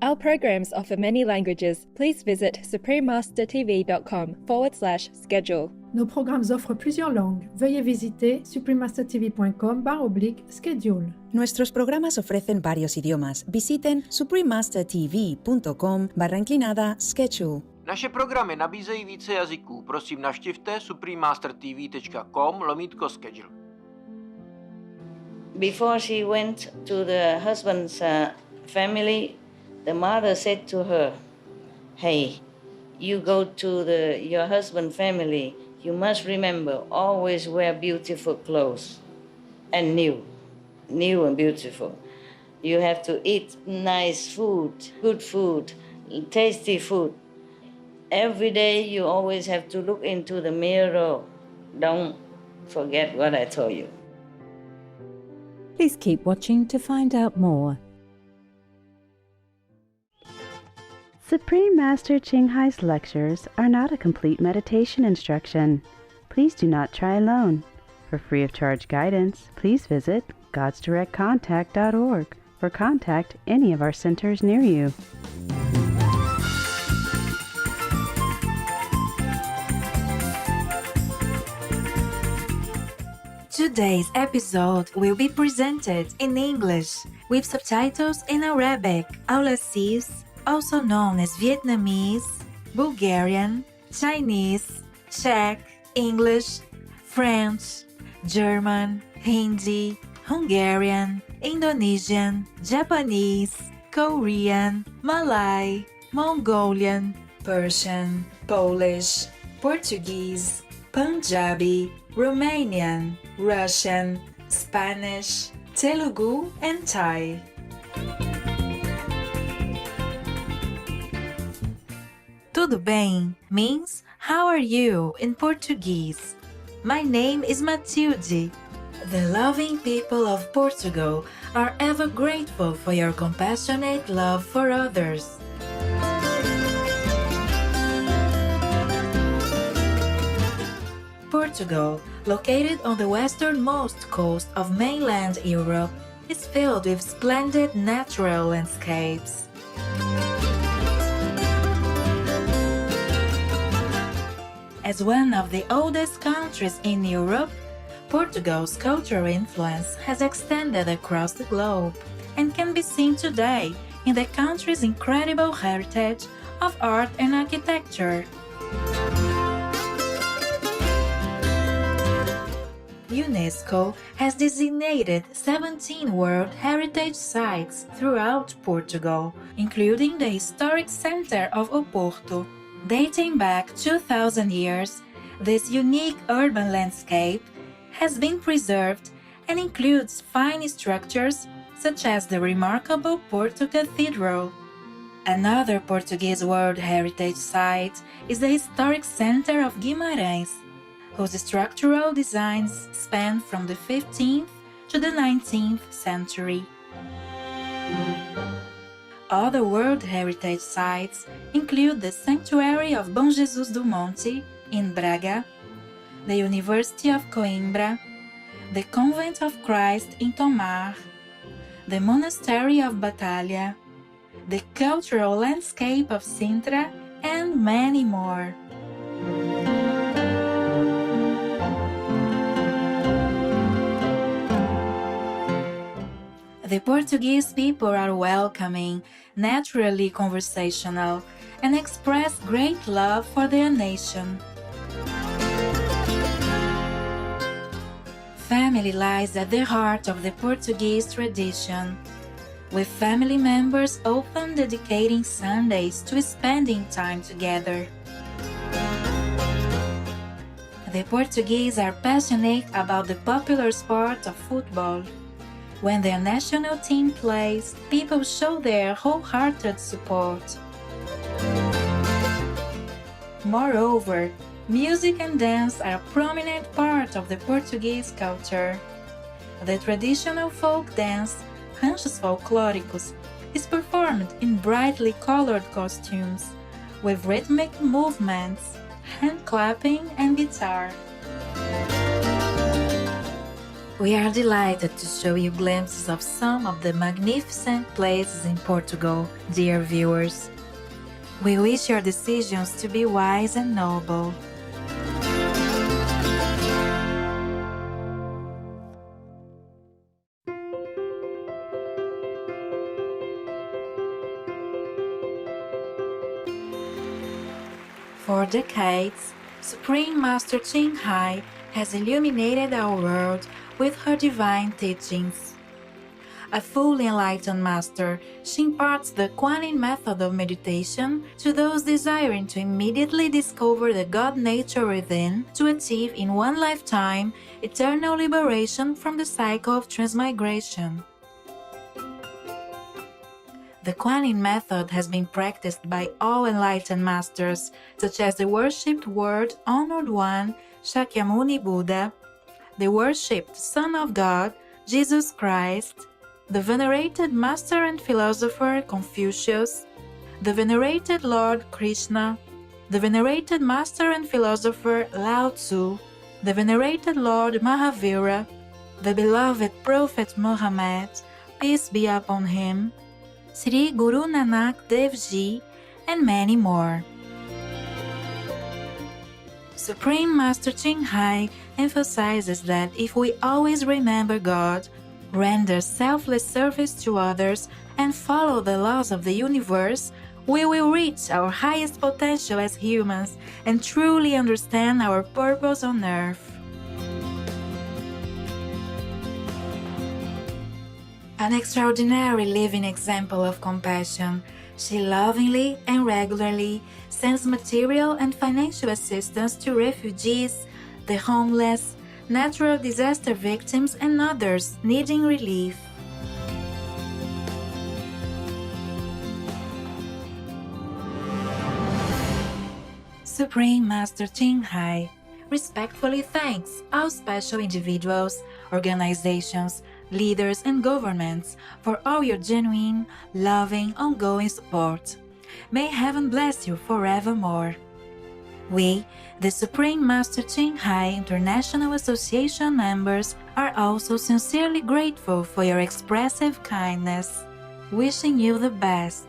Our programs offer many languages. Please visit suprememastertv.com/schedule. Nos programmes offrent plusieurs langues. Veuillez visiter suprememastertv.com/schedule. Nuestros programas ofrecen varios idiomas. Visiten suprememastertv.com/schedule. Naše programy nabízejí více jazyků. Prosím, navštivte suprememastertv.com/schedule. Before she went to the husband's family, the mother said to her, "Hey, you go to your husband's family. You must remember, always wear beautiful clothes and new and beautiful. You have to eat nice food, good food, tasty food. Every day you always have to look into the mirror. Don't forget what I told you." Please keep watching to find out more. Supreme Master Ching Hai's lectures are not a complete meditation instruction. Please do not try alone. For free of charge guidance, please visit godsdirectcontact.org or contact any of our centers near you. Today's episode will be presented in English with subtitles in Arabic, Aulassis, also known as Vietnamese, Bulgarian, Chinese, Czech, English, French, German, Hindi, Hungarian, Indonesian, Japanese, Korean, Malay, Mongolian, Persian, Polish, Portuguese, Punjabi, Romanian, Russian, Spanish, Telugu, and Thai. Tudo bem means how are you in Portuguese. My name is Matilde. The loving people of Portugal are ever grateful for your compassionate love for others. Portugal, located on the westernmost coast of mainland Europe, is filled with splendid natural landscapes. As one of the oldest countries in Europe, Portugal's cultural influence has extended across the globe and can be seen today in the country's incredible heritage of art and architecture. UNESCO has designated 17 World Heritage Sites throughout Portugal, including the historic center of Oporto. Dating back 2,000 years, this unique urban landscape has been preserved and includes fine structures such as the remarkable Porto Cathedral. Another Portuguese World Heritage Site is the historic center of Guimarães, whose structural designs span from the 15th to the 19th century. Other World Heritage Sites include the Sanctuary of Bom Jesus do Monte in Braga, the University of Coimbra, the Convent of Christ in Tomar, the Monastery of Batalha, the cultural landscape of Sintra, and many more. The Portuguese people are welcoming, naturally conversational, and express great love for their nation. Family lies at the heart of the Portuguese tradition, with family members often dedicating Sundays to spending time together. The Portuguese are passionate about the popular sport of football. When their national team plays, people show their wholehearted support. Moreover, music and dance are a prominent part of the Portuguese culture. The traditional folk dance, ranchos folclóricos, is performed in brightly colored costumes, with rhythmic movements, hand clapping, and guitar. We are delighted to show you glimpses of some of the magnificent places in Portugal, dear viewers. We wish your decisions to be wise and noble. For decades, Supreme Master Ching Hai has illuminated our world with her divine teachings. A fully enlightened master, she imparts the Kuan-Yin method of meditation to those desiring to immediately discover the God nature within to achieve in one lifetime eternal liberation from the cycle of transmigration. The Kuan-Yin method has been practiced by all enlightened masters, such as the worshipped Word, Honored One, Shakyamuni Buddha, the worshipped Son of God, Jesus Christ, the venerated Master and Philosopher Confucius, the venerated Lord Krishna, the venerated Master and Philosopher Lao Tzu, the venerated Lord Mahavira, the beloved Prophet Muhammad, peace be upon him, Sri Guru Nanak Dev Ji, and many more. Supreme Master Ching Hai emphasizes that if we always remember God, render selfless service to others, and follow the laws of the universe, we will reach our highest potential as humans and truly understand our purpose on earth. An extraordinary living example of compassion, she lovingly and regularly sends material and financial assistance to refugees, the homeless, natural disaster victims, and others needing relief. Supreme Master Ching Hai respectfully thanks all special individuals, organizations, leaders, and governments for all your genuine, loving, ongoing support. May heaven bless you forevermore. We, the Supreme Master Ching Hai International Association members, are also sincerely grateful for your expressive kindness, wishing you the best.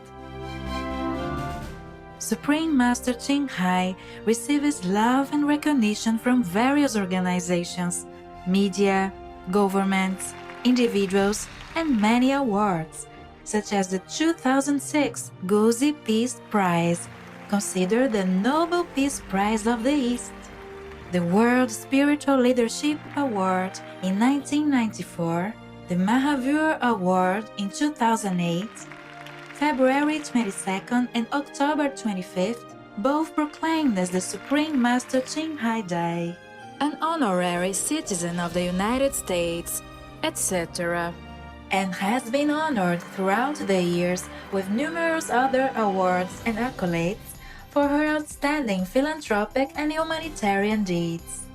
Supreme Master Ching Hai receives love and recognition from various organizations, media, governments, individuals, and many awards, such as the 2006 Guzi Peace Prize, considered the Nobel Peace Prize of the East, the World Spiritual Leadership Award in 1994, the Mahavir Award in 2008, February 22nd and October 25th, both proclaimed as the Supreme Master Ching Hai Day, an honorary citizen of the United States, etc., and has been honored throughout the years with numerous other awards and accolades for her outstanding philanthropic and humanitarian deeds.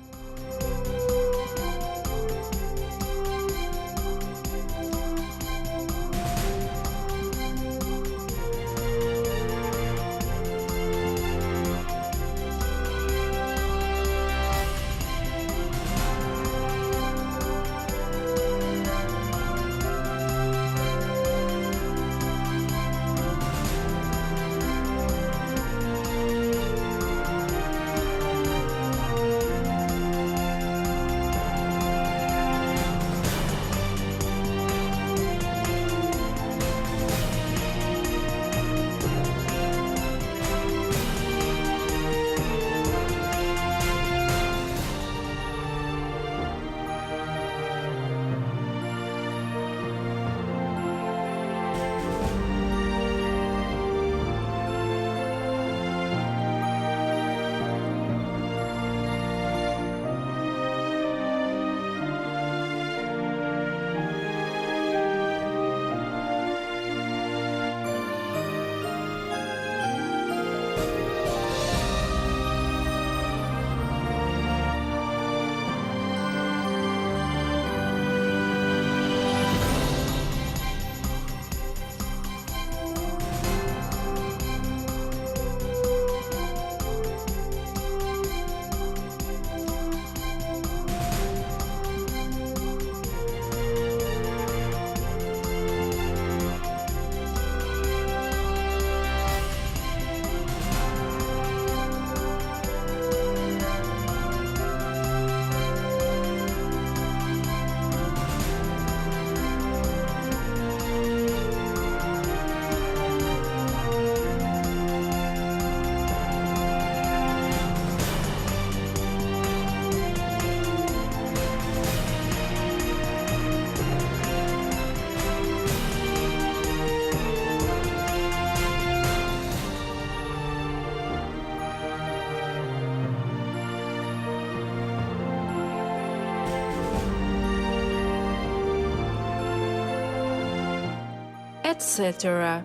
etc.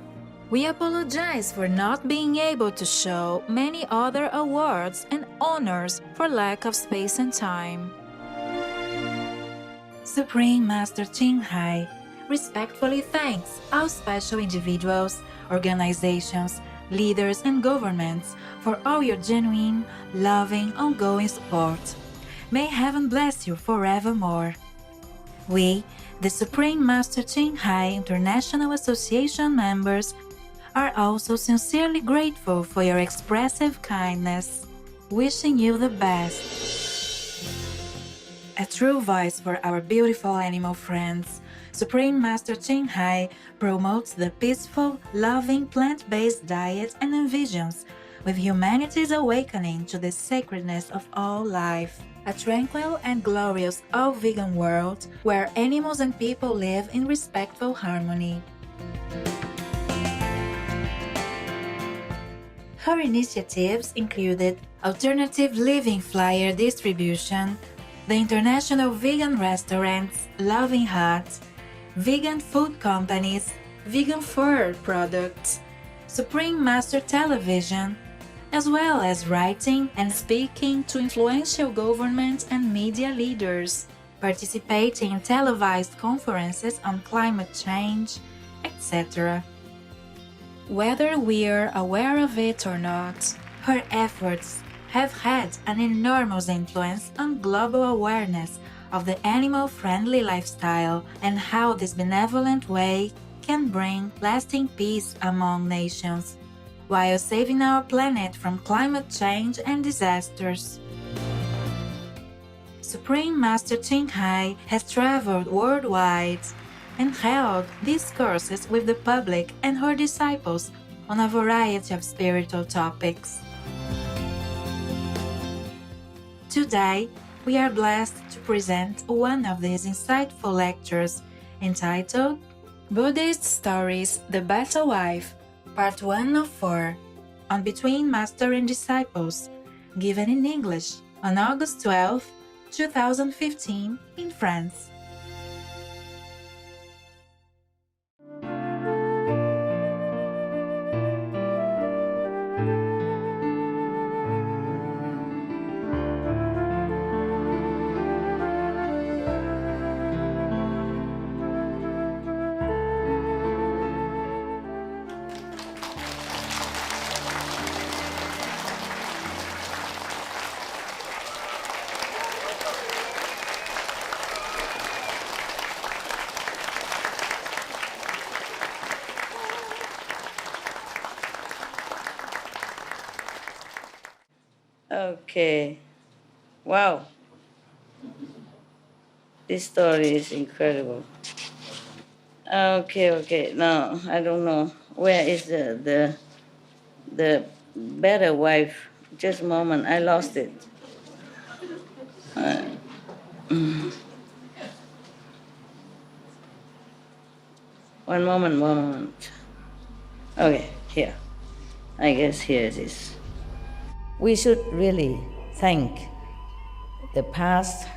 We apologize for not being able to show many other awards and honors for lack of space and time. Supreme Master Ching Hai respectfully thanks all special individuals, organizations, leaders, and governments for all your genuine, loving, ongoing support. May heaven bless you forevermore. We, the Supreme Master Ching Hai International Association members, are also sincerely grateful for your expressive kindness, wishing you the best. A true voice for our beautiful animal friends, Supreme Master Ching Hai promotes the peaceful, loving plant-based diet and envisions with humanity's awakening to the sacredness of all life, a tranquil and glorious all-vegan world where animals and people live in respectful harmony. Her initiatives included alternative living flyer distribution, the international vegan restaurants Loving Heart, vegan food companies, vegan fur products, Supreme Master Television, as well as writing and speaking to influential government and media leaders, participating in televised conferences on climate change, etc. Whether we're aware of it or not, her efforts have had an enormous influence on global awareness of the animal-friendly lifestyle and how this benevolent way can bring lasting peace among nations, while saving our planet from climate change and disasters. Supreme Master Ching Hai has traveled worldwide and held discourses with the public and her disciples on a variety of spiritual topics. Today, we are blessed to present one of these insightful lectures entitled Buddhist Stories, The Better Wife, Part 1 of 4, on Between Master and Disciples, given in English on August 12, 2015 in France. Okay. Wow. This story is incredible. Okay. Now, I don't know. Where is the better wife? Just a moment. I lost it. One moment. Okay, here. I guess here it is. We should really thank the past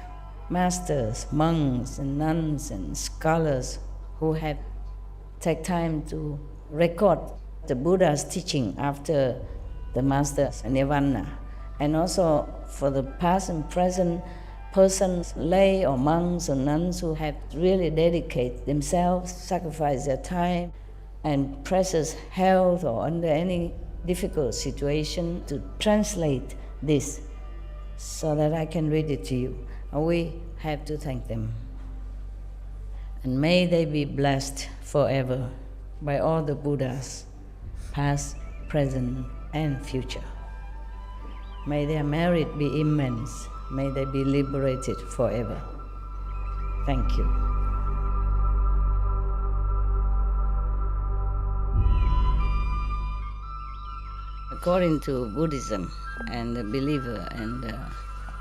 masters, monks and nuns and scholars who have taken time to record the Buddha's teaching after the master's nirvana, and also for the past and present persons, lay or monks or nuns who have really dedicated themselves, sacrificed their time and precious health or under any difficult situation to translate this so that I can read it to you. We have to thank them. And may they be blessed forever by all the Buddhas, past, present, and future. May their merit be immense. May they be liberated forever. Thank you. According to Buddhism and the believer and the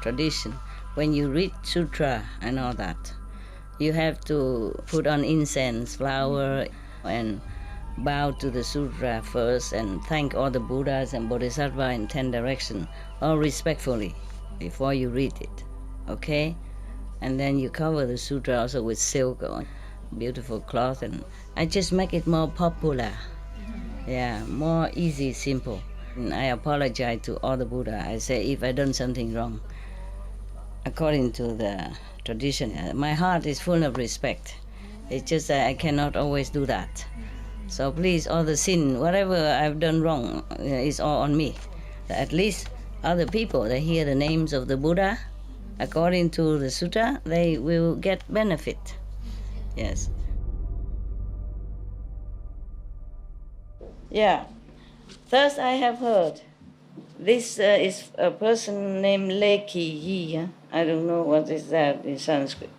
tradition, when you read sutra and all that, you have to put on incense, flower, and bow to the sutra first and thank all the Buddhas and Bodhisattvas in 10 directions, all respectfully, before you read it, okay? And then you cover the sutra also with silk beautiful cloth, and I just make it more popular. Yeah, more easy, simple. And I apologize to all the Buddha. I say if I done something wrong, according to the tradition, my heart is full of respect. It's just that I cannot always do that. So please, all the sin, whatever I've done wrong, is all on me. At least other people, they hear the names of the Buddha, according to the sutta, they will get benefit. Yes. Yeah. Thus I have heard. This is a person named Leki Yi. I don't know what is that in Sanskrit.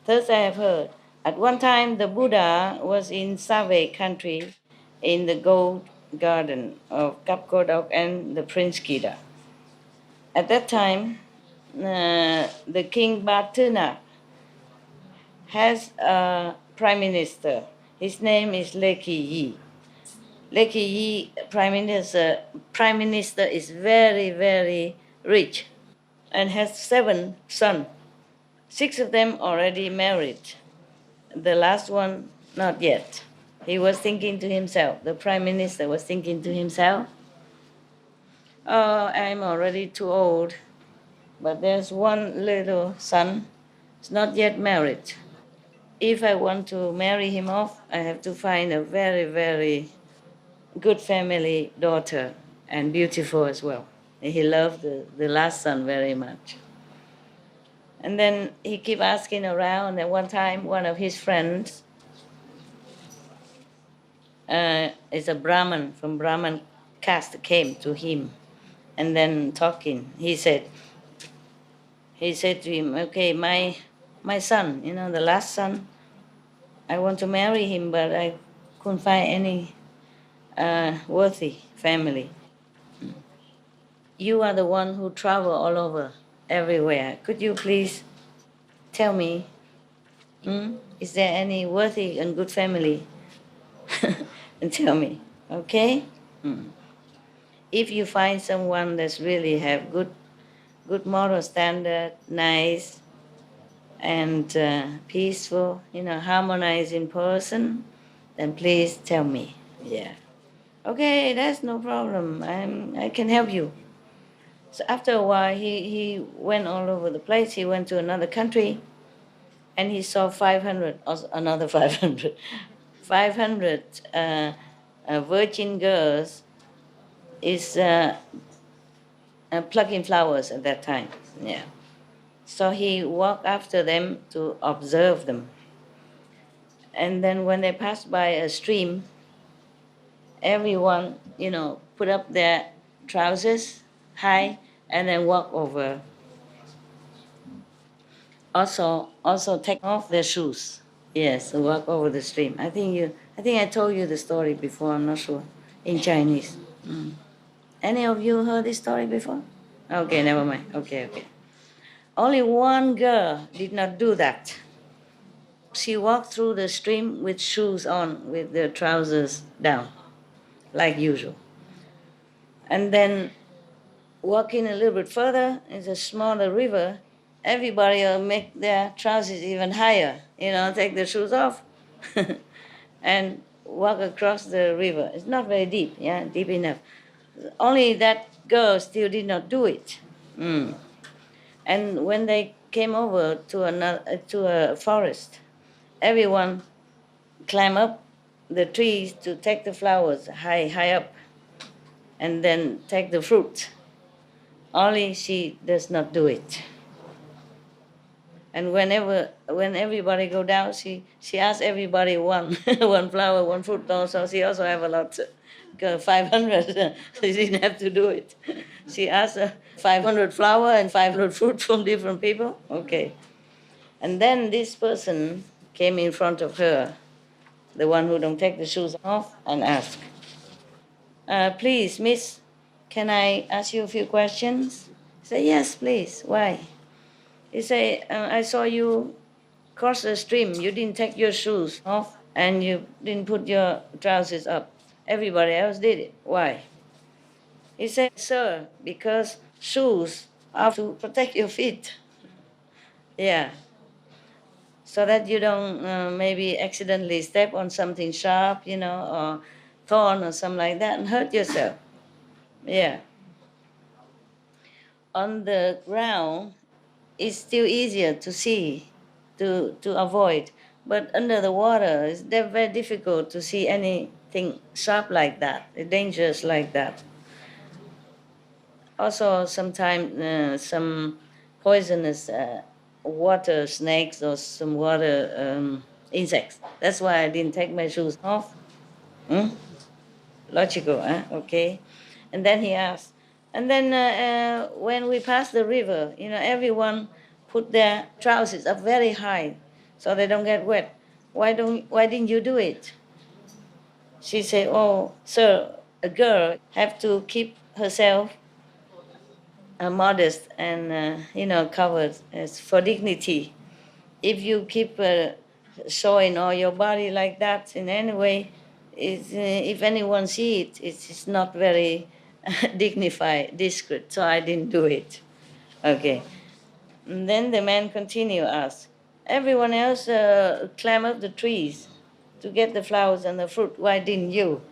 Thus I have heard. At one time, the Buddha was in Save country in the gold garden of Kapkodok and the Prince Kida. At that time, the king Batuna has a prime minister. His name is Leki Yi. Leki Yi, prime minister is very, very rich and has 7 sons. 6 of them already married. The last one, not yet. He was thinking to himself, the prime minister was thinking to himself, oh, I'm already too old, but there's one little son, he's not yet married. If I want to marry him off, I have to find a very, very good family daughter and beautiful as well. He loved the last son very much. And then he keep asking around, and one time one of his friends is a Brahmin, from Brahmin caste, came to him and then talking. He said to him, okay, my son, the last son, I want to marry him, but I couldn't find any worthy family. You are the one who travel all over, everywhere. Could you please tell me, is there any worthy and good family? And tell me, okay? If you find someone that's really have good moral standard, nice, and peaceful, harmonized in person, then please tell me. Yeah. Okay, that's no problem. I can help you. So after a while, he went all over the place. He went to another country, and he saw 500, another 500, 500 virgin girls is plucking flowers at that time. Yeah. So he walked after them to observe them. And then when they passed by a stream, everyone, put up their trousers high and then walk over. Also take off their shoes. Yes, walk over the stream. I think I told you the story before. I'm not sure in Chinese. Any of you heard this story before? Okay, never mind. Okay. Only one girl did not do that. She walked through the stream with shoes on, with the trousers down, like usual. And then walking a little bit further, is a smaller river. Everybody will make their trousers even higher, take their shoes off and walk across the river. It's not very deep, deep enough. Only that girl still did not do it. And when they came over to a forest, everyone climbed up the trees to take the flowers high up and then take the fruit. Only she does not do it. And when everybody go down, she asks everybody one flower, one fruit. Also, she also have a lot, 500. She didn't have to do it. She asked 500 flower and 500 fruit from different people. Okay. And then this person came in front of her, the one who don't take the shoes off, and asked, please, miss, can I ask you a few questions? He said, yes, please. Why? He said, I saw you cross the stream. You didn't take your shoes off and you didn't put your trousers up. Everybody else did it. Why? He said, sir, because shoes are to protect your feet. Yeah. so that you don't maybe accidentally step on something sharp, or thorn or something like that and hurt yourself. Yeah. On the ground, it's still easier to see, to avoid. But under the water, it's very difficult to see anything sharp like that, dangerous like that. Also, sometimes some poisonous water snakes or some water insects. That's why I didn't take my shoes off. Logical, huh? Okay. And then he asked, and then when we pass the river, everyone put their trousers up very high so they don't get wet. Why didn't you do it? She said, oh, sir, a girl have to keep herself modest and, covered as for dignity. If you keep showing all your body like that in any way, if anyone see it, it's not very dignified, discreet, so I didn't do it. Okay. And then the man continued, asked, everyone else climb up the trees to get the flowers and the fruit. Why didn't you?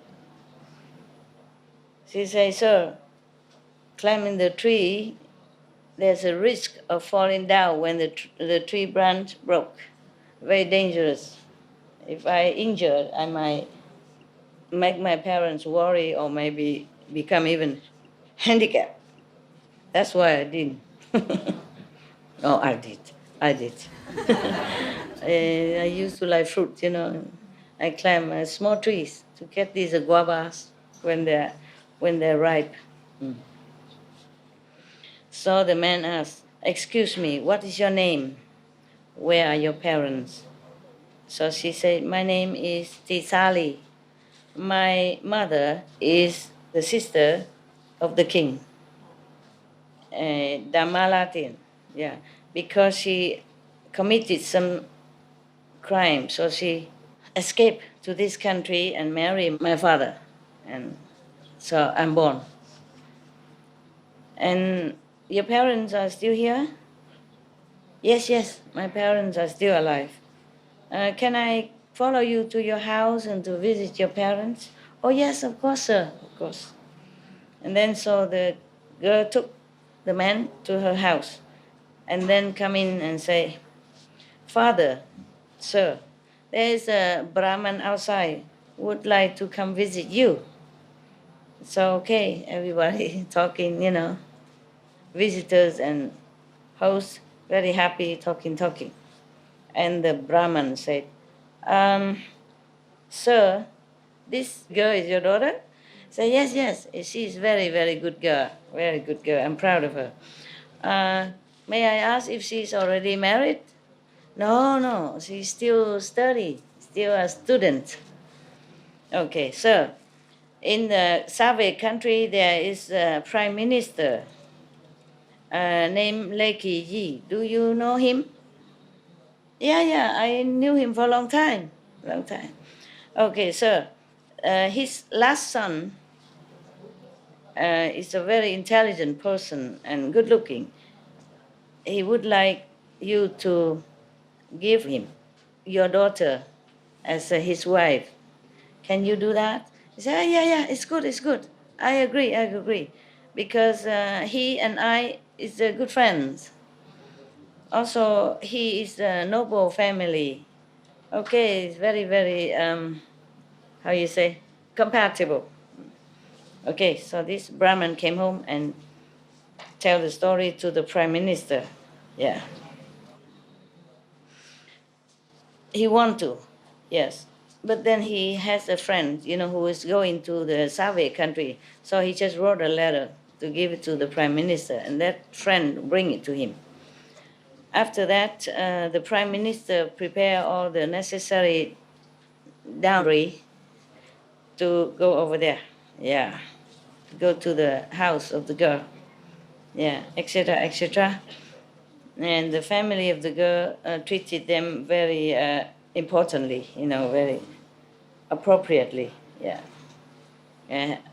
She said, sir, climbing the tree, there's a risk of falling down when the tree branch broke. Very dangerous. If I injured, I might make my parents worry or maybe become even handicapped. That's why I didn't. Oh, I did. I used to like fruit, I climb small trees to get these guavas when they're ripe. So the man asked, excuse me, what is your name? Where are your parents? So she said, my name is Tisali. My mother is the sister of the king, Damalatin, yeah, because she committed some crime, so she escaped to this country and married my father, and so I'm born. And your parents are still here? Yes, my parents are still alive. Can I follow you to your house and to visit your parents? Oh, yes, of course, sir, of course. And then so the girl took the man to her house and then come in and say, Father, sir, there is a Brahman outside, would like to come visit you. So, okay, everybody talking, visitors and hosts, very happy, talking. And the Brahman said, sir, this girl is your daughter? Say, yes, she is very, very good girl, I'm proud of her. May I ask if she's already married? No, she's still studying, still a student. Okay, so in the Soviet country, there is a prime minister named Leki Yi. Do you know him? Yeah, I knew him for a long time. Okay, sir, his last son is a very intelligent person and good looking. He would like you to give him your daughter as his wife. Can you do that? He said, yeah, it's good. I agree. Because he and I is good friends. Also, he is a noble family. Okay, it's very, very, compatible. Okay, so this Brahmin came home and tell the story to the prime minister. Yeah. He want to, yes. But then he has a friend, who is going to the Soviet country. So he just wrote a letter to give it to the prime minister, and that friend bring it to him. After that, the prime minister prepare all the necessary dowry to go over there. Yeah, to go to the house of the girl. Yeah, etc. And the family of the girl treated them very importantly, very appropriately. Yeah.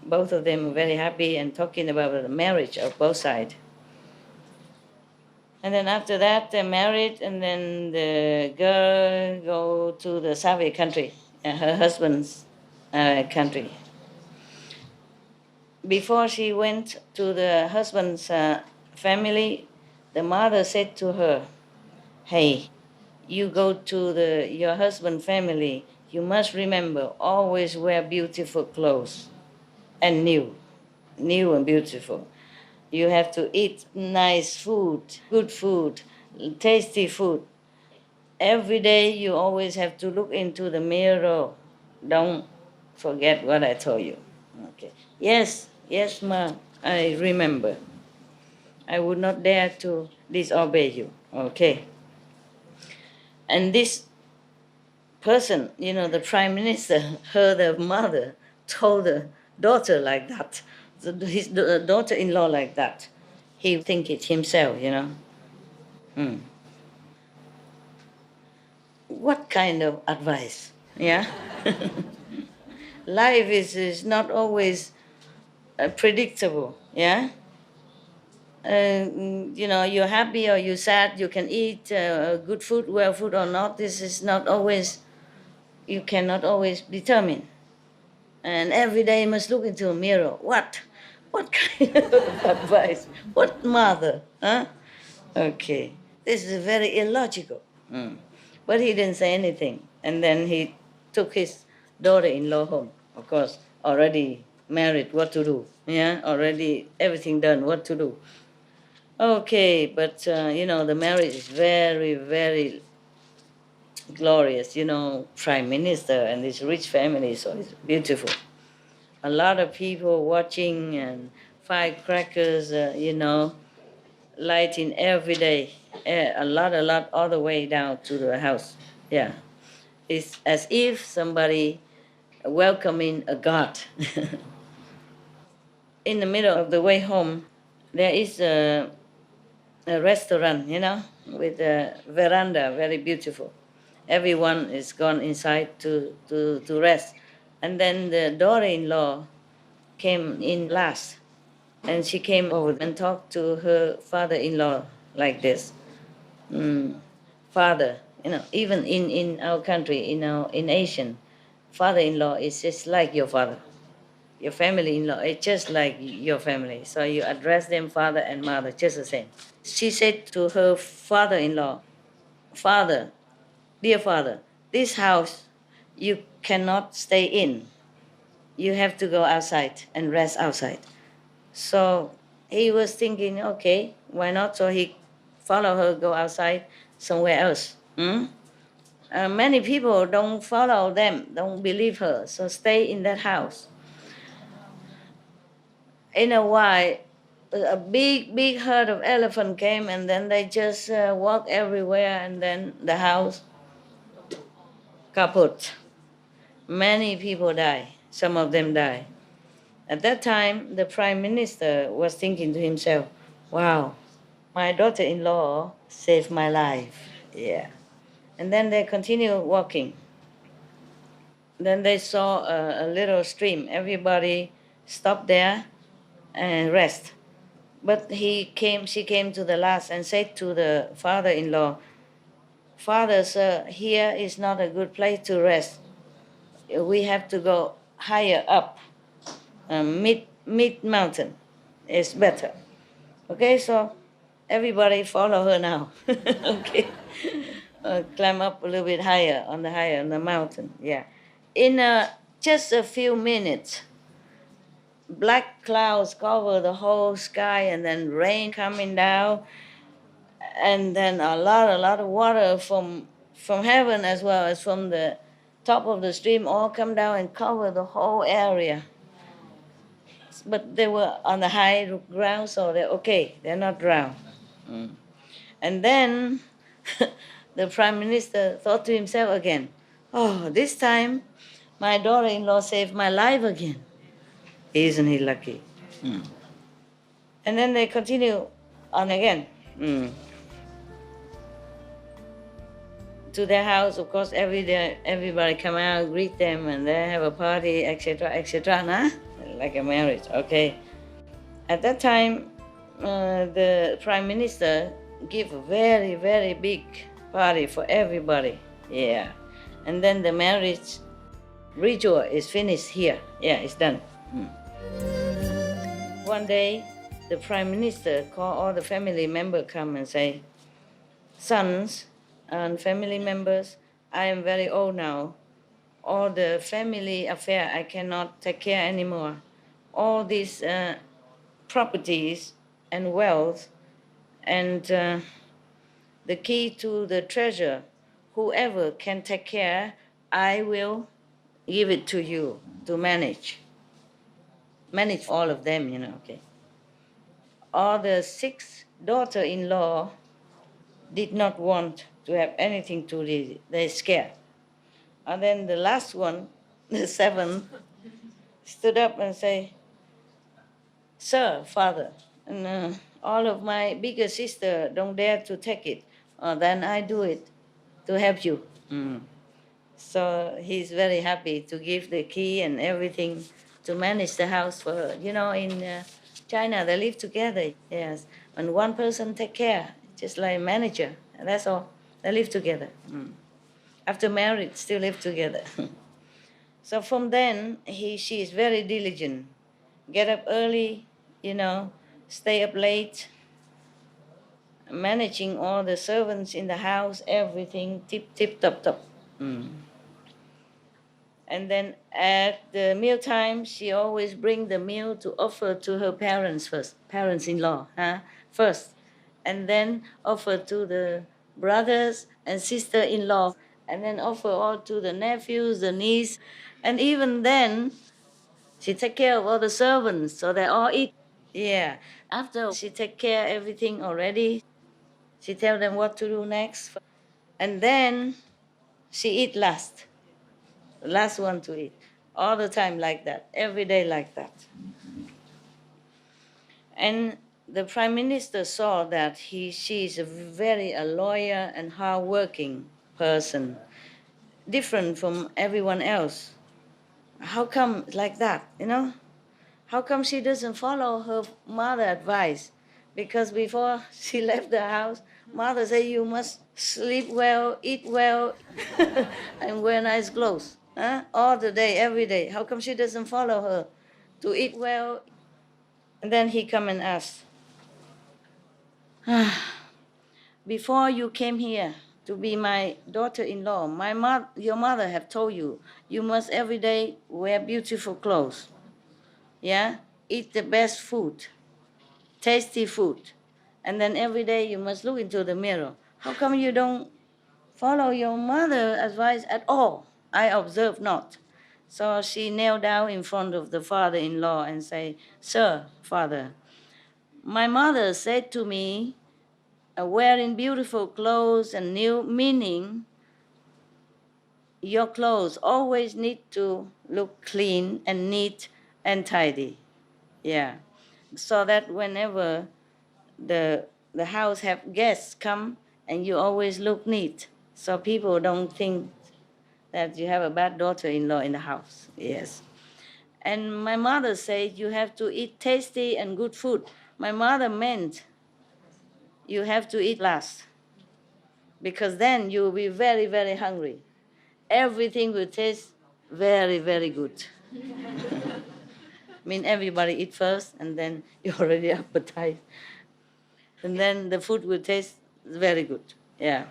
Both of them were very happy and talking about the marriage of both sides. And then after that, they married, and then the girl go to the Soviet country, her husband's country. Before she went to the husband's family, the mother said to her, "Hey, you go to your husband's family, you must remember, always wear beautiful clothes and new and beautiful. You have to eat nice food, good food, tasty food. Every day you always have to look into the mirror. Don't forget what I told you." Okay. Yes, ma, I remember. I would not dare to disobey you. Okay. And this person, the prime minister, heard the mother told the daughter like that, his daughter-in-law like that. He think it himself, What kind of advice? Yeah. Life is not always predictable. Yeah. You're happy or you're sad. You can eat good food, well food or not. This is not always. You cannot always determine. And every day you must look into a mirror. What kind of advice? What mother? Huh? Okay. This is very illogical. But he didn't say anything. And then he took his daughter-in-law home. Of course, already married, what to do? Yeah, already everything done, what to do? Okay, but, the marriage is very, very glorious, prime minister and this rich family, so it's beautiful. A lot of people watching and firecrackers, lighting every day, a lot, all the way down to the house. Yeah, it's as if somebody welcoming a god. In the middle of the way home, there is a restaurant, with a veranda, very beautiful. Everyone is gone inside to rest. And then the daughter-in-law came in last. And she came over and talked to her father-in-law like this. Father, even in our country, in Asian, father-in-law is just like your father. Your family-in-law is just like your family. So you address them father and mother, just the same. She said to her father-in-law, "Father, dear father, this house you cannot stay in. You have to go outside and rest outside." So he was thinking, okay, why not? So he followed her, go outside somewhere else. Many people don't follow them, don't believe her, so stay in that house. In a while, a big herd of elephant came, and then they just walk everywhere, and then the house kaput. Many people die. Some of them die. At that time, the prime minister was thinking to himself, "Wow, my daughter-in-law saved my life." Yeah. And then they continued walking. Then they saw a little stream. Everybody stopped there and rest. But she came to the last and said to the father-in-law, "Father, sir, here is not a good place to rest. We have to go higher up, mid mountain is better." Okay, so everybody follow her now. Okay, climb up a little bit higher on the mountain. Yeah, in just a few minutes, black clouds cover the whole sky, and then rain coming down, and then a lot of water from heaven as well as from the top of the stream all come down and cover the whole area. But they were on the high ground, so they're okay. They're not drowned. And then the prime minister thought to himself again, "Oh, this time my daughter-in-law saved my life again. Isn't he lucky?" And then they continue on again. To their house, of course, every day everybody come out, greet them, and they have a party, etc., nah? Like a marriage, okay. At that time, the prime minister give a very, very big party for everybody. Yeah. And then the marriage ritual is finished here. Yeah, it's done. One day, the Prime Minister called all the family members come and say, sons and family members, I am very old now. All the family affair I cannot take care anymore. All these properties and wealth and the key to the treasure, whoever can take care, I will give it to you to manage. Manage all of them, you know, okay. All the 6 daughter-in-law did not want to have anything to do. They're scared. And then the last one, the 7th, stood up and say, Sir, father, and all of my bigger sister don't dare to take it. Then I do it to help you. So he's very happy to give the key and everything to manage the house for her. You know, in China, they live together, yes. And one person take care, just like a manager, that's all. They live together. After marriage, still live together. So from then, she is very diligent. Get up early, you know, stay up late, managing all the servants in the house, everything, tip, top. And then at the mealtime, she always bring the meal to offer to her parents first, parents-in-law, first. And then offer to the brothers and sister-in-law, and then offer all to the nephews, the niece. And even then, she take care of all the servants, so they all eat. Yeah. After she take care of everything already, she tell them what to do next. And then she eat last. The last one to eat. All the time like that. Every day like that. And the Prime Minister saw that she is a lawyer and hardworking person, different from everyone else. How come like that, you know? How come she doesn't follow her mother's advice? Because before she left the house, mother said, you must sleep well, eat well, and wear nice clothes. All the day, every day. How come she doesn't follow her to eat well? And then he come and ask, before you came here to be my daughter-in-law, your mother have told you, you must every day wear beautiful clothes. Yeah? Eat the best food, tasty food. And then every day you must look into the mirror. How come you don't follow your mother's advice at all? I observe not. So she knelt down in front of the father-in-law and say, Sir, father, my mother said to me, wearing beautiful clothes and new meaning, your clothes always need to look clean and neat and tidy. Yeah. So that whenever the house have guests come and you always look neat. So people don't think that you have a bad daughter-in-law in the house. Yes. And my mother said you have to eat tasty and good food. My mother meant you have to eat last, because then you will be very, very hungry. Everything will taste very, very good. I mean, everybody eat first, and then you already appetite. And then the food will taste very good. Yeah.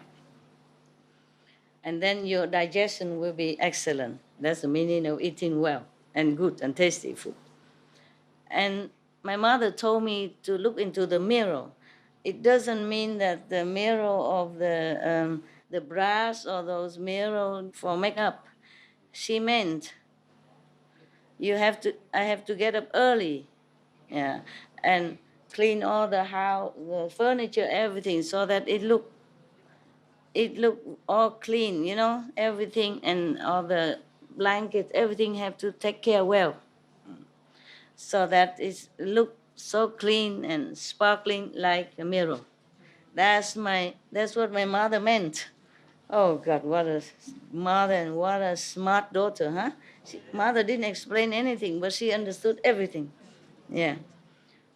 And then your digestion will be excellent. That's the meaning of eating well and good and tasty food. And my mother told me to look into the mirror. It doesn't mean that the mirror of the brass or those mirrors for makeup. She meant I have to get up early, yeah, and clean all the house, the furniture, everything, so that it look all clean, you know, everything, and all the blankets, everything have to take care well, so that it look so clean and sparkling like a mirror. That's what my mother meant. Oh God, what a mother and what a smart daughter, huh? Mother didn't explain anything, but she understood everything. Yeah.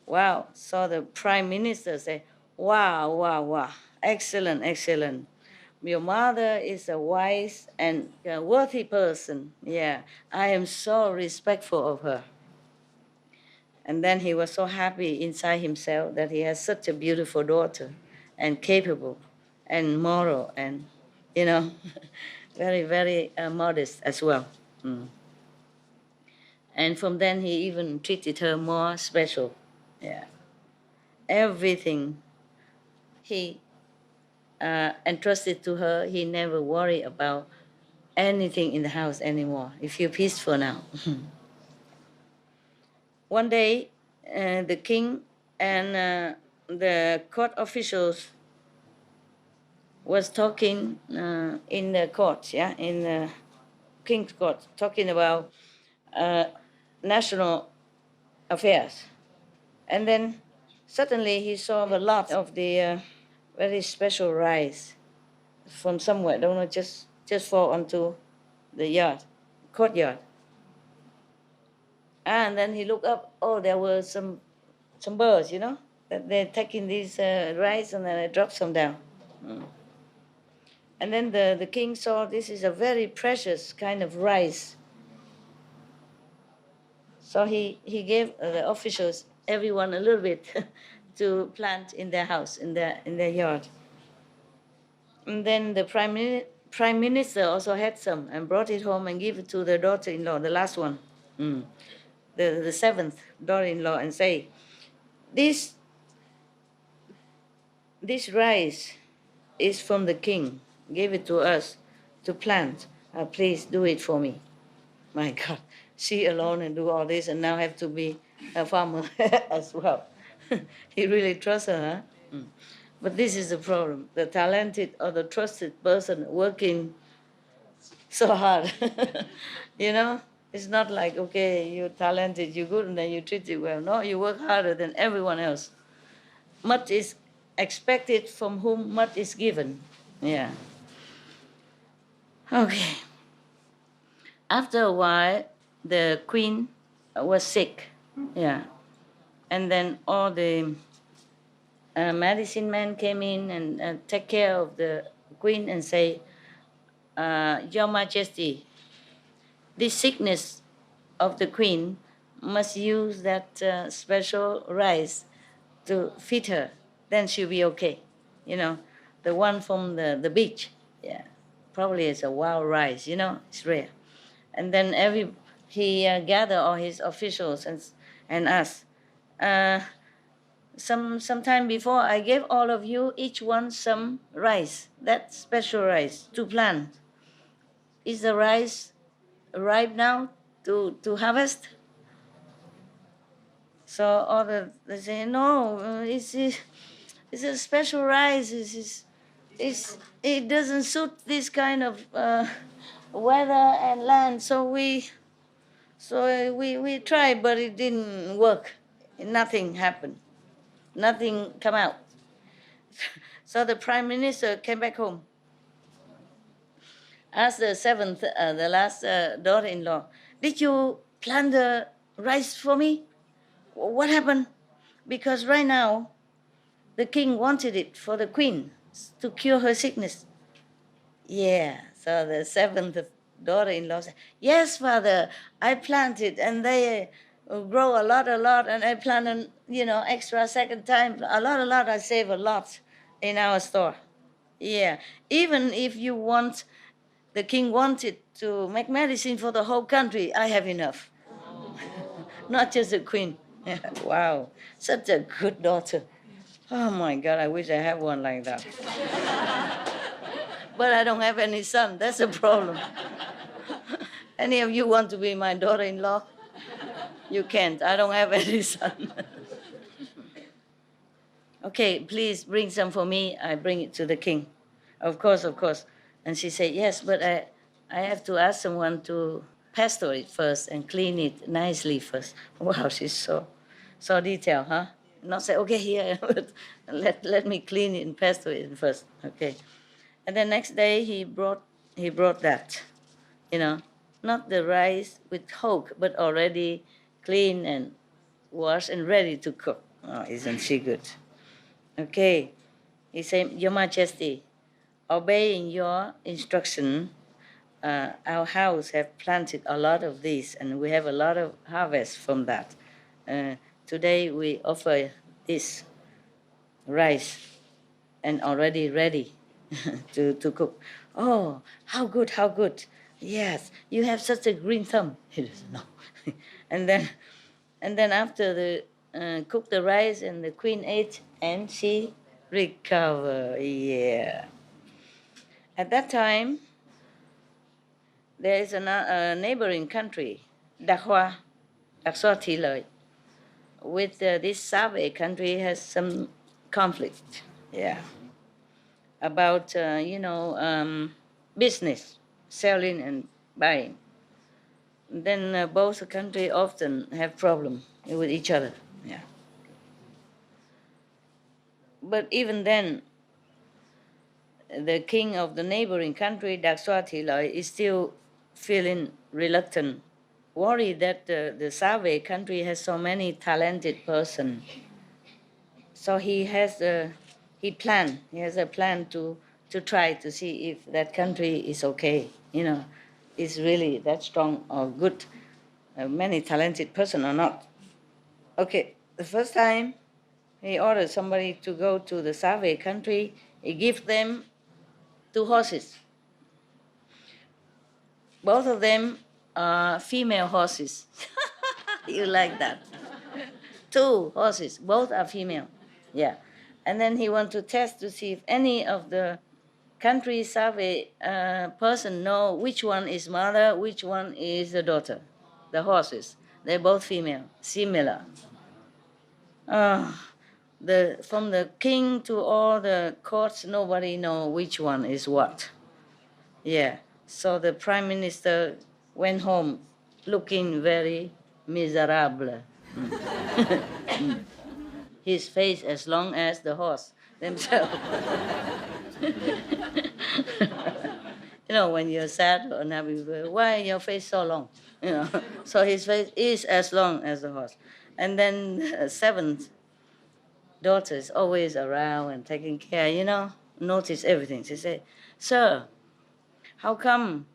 Wow. So the Prime Minister said, Wow, wow, wow. Excellent, excellent. Your mother is a wise and a worthy person. Yeah, I am so respectful of her. And then he was so happy inside himself that he has such a beautiful daughter and capable and moral and, you know, very, very modest as well. Mm. And from then he even treated her more special. Yeah. Everything he entrusted to her, he never worried about anything in the house anymore. You feel peaceful now. One day, the king and the court officials was talking in the court, yeah, in the king's court, talking about national affairs. And then suddenly he saw a lot of the very special rice from somewhere, don't know, just fall onto the yard, courtyard. And then he looked up, oh, there were some birds, you know, that they're taking these rice and then they drop some down. Mm. And then the king saw this is a very precious kind of rice. So he gave the officials, everyone a little bit to plant in their house, in their yard. And then the prime minister also had some and brought it home and gave it to the daughter-in-law, the last one, the seventh daughter-in-law, and say, this rice is from the king, gave it to us to plant. Please do it for me. My God, she alone and do all this and now have to be a farmer as well. He really trusts her, huh? But this is the problem. The talented or the trusted person working so hard, you know? It's not like, okay, you're talented, you're good, and then you treat it well. No, you work harder than everyone else. Much is expected from whom much is given. Yeah. Okay. After a while, the queen was sick. Yeah. And then all the medicine men came in and take care of the queen and say, Your Majesty, this sickness of the queen must use that special rice to feed her. Then she'll be okay. You know, the one from the beach. Yeah, probably it's a wild rice, you know, it's rare. And then he gathered all his officials and asked, some time before I gave all of you each one some rice, that special rice to plant. Is the rice ripe now to harvest? So all they say, no, it's a special rice. It doesn't suit this kind of weather and land. So we tried, but it didn't work. Nothing happened. Nothing come out. So the prime minister came back home. Asked the seventh, the last daughter-in-law, did you plant the rice for me? What happened? Because right now, the king wanted it for the queen to cure her sickness. Yeah, so the seventh daughter-in-law said, yes, father, I planted and they grow a lot, and I plant, extra second time, a lot, I save a lot in our store. Yeah, even if you want, the king wanted to make medicine for the whole country, I have enough. Not just the queen. Wow, such a good daughter. Oh my God, I wish I had one like that. But I don't have any son, that's the problem. Any of you want to be my daughter-in-law? You can't, I don't have any son. Okay, please bring some for me, I bring it to the king. Of course. And she said, yes, but I have to ask someone to pasture it first and clean it nicely first. Wow, she's so detailed, huh? Not say, okay, here, but let me clean it and pasture it first, okay. And the next day he brought that, not the rice with hulk, but already clean and washed and ready to cook. Oh, isn't she good? Okay. He said, Your Majesty, obeying your instruction, our house have planted a lot of these, and we have a lot of harvest from that. Today we offer this rice and already ready to cook. Oh, how good, how good. Yes, you have such a green thumb. He doesn't know. and then after the cook the rice and the queen ate and she recovered. Yeah. At that time, there is a neighboring country, Đặc Xoa Thị Lợi, with this Save country has some conflict. Yeah. About, business, selling and buying. Then both countries often have problem with each other. Yeah. But even then, the king of the neighboring country, Đặc Xoa Thị Lợi, is still feeling reluctant, worried that the Save country has so many talented person. So he has a plan to try to see if that country is okay, is really that strong or good, many talented person or not. Okay, the first time he ordered somebody to go to the Save country, he gave them 2 horses. Both of them are female horses. You like that? 2 horses, both are female. Yeah. And then he want to test to see if any of the country Save person know which one is mother, which one is the daughter. The horses, they're both female, similar. From the king to all the courts, nobody know which one is what. Yeah. So the prime minister went home looking very miserable. His face as long as the horse themselves. When you're sad or unhappy, why your face so long? So his face is as long as the horse. And then 7th daughter is always around and taking care, notice everything. She said, Sir, how come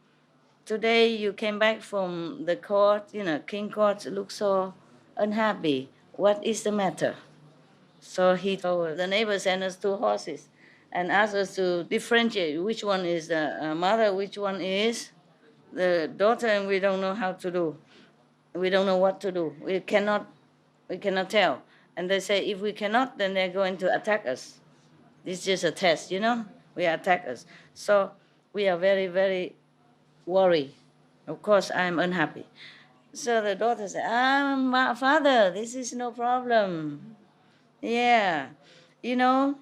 today you came back from the court, king court, look so unhappy? What is the matter? So he told the neighbor sent us 2 horses and asked us to differentiate which one is the mother, which one is the daughter, and we don't know how to do. We don't know what to do. We cannot tell. And they say, if we cannot, then they're going to attack us. This is just a test, We attack us. So we are very, very worried. Of course, I'm unhappy. So the daughter said, Father, this is no problem. Yeah. You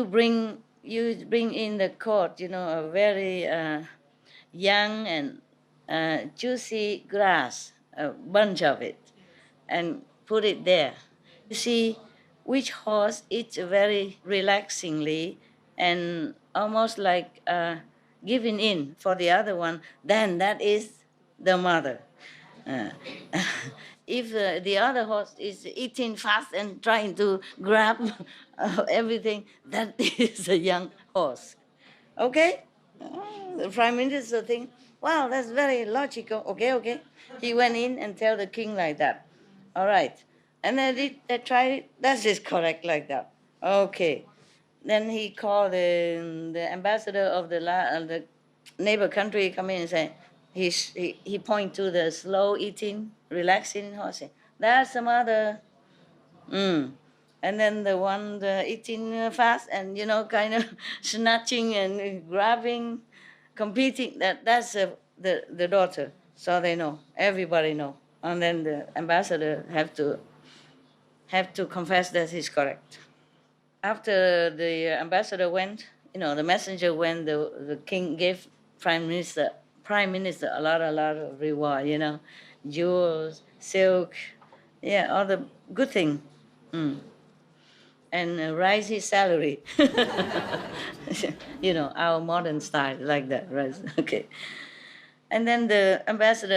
bring in the court, a very young and juicy grass, a bunch of it, and put it there. You see which horse eats very relaxingly and almost like giving in for the other one, then that is the mother. If the other horse is eating fast and trying to grab everything, that is a young horse. Okay? The prime minister thinks, wow, that's very logical. Okay. He went in and tell the king like that. All right. And they tried it. That is correct like that. Okay. Then he called the ambassador of the neighbor country, come in and say, he point to the slow eating, relaxing horse. That's the mother. And then the one eating fast and, kind of snatching and grabbing, competing, that's the daughter. So they know, everybody know. And then the ambassador have to confess that he's correct. After the ambassador went, the messenger went, the king gave prime minister a lot of reward, jewels, silk, all the good thing. And raise his salary. Our modern style, like that, right? Okay. And then the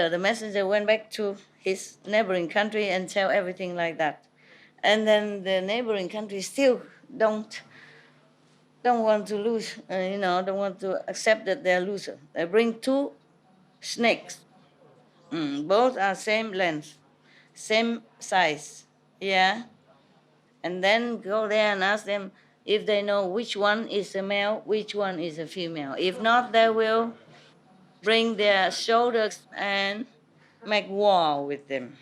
messenger went back to his neighboring country and tell everything like that. And then the neighboring country still don't want to lose, don't want to accept that they're loser. They bring 2 snakes. Both are same length, same size, yeah. And then go there and ask them if they know which one is a male, which one is a female. If not, they will bring their shoulders and make war with them.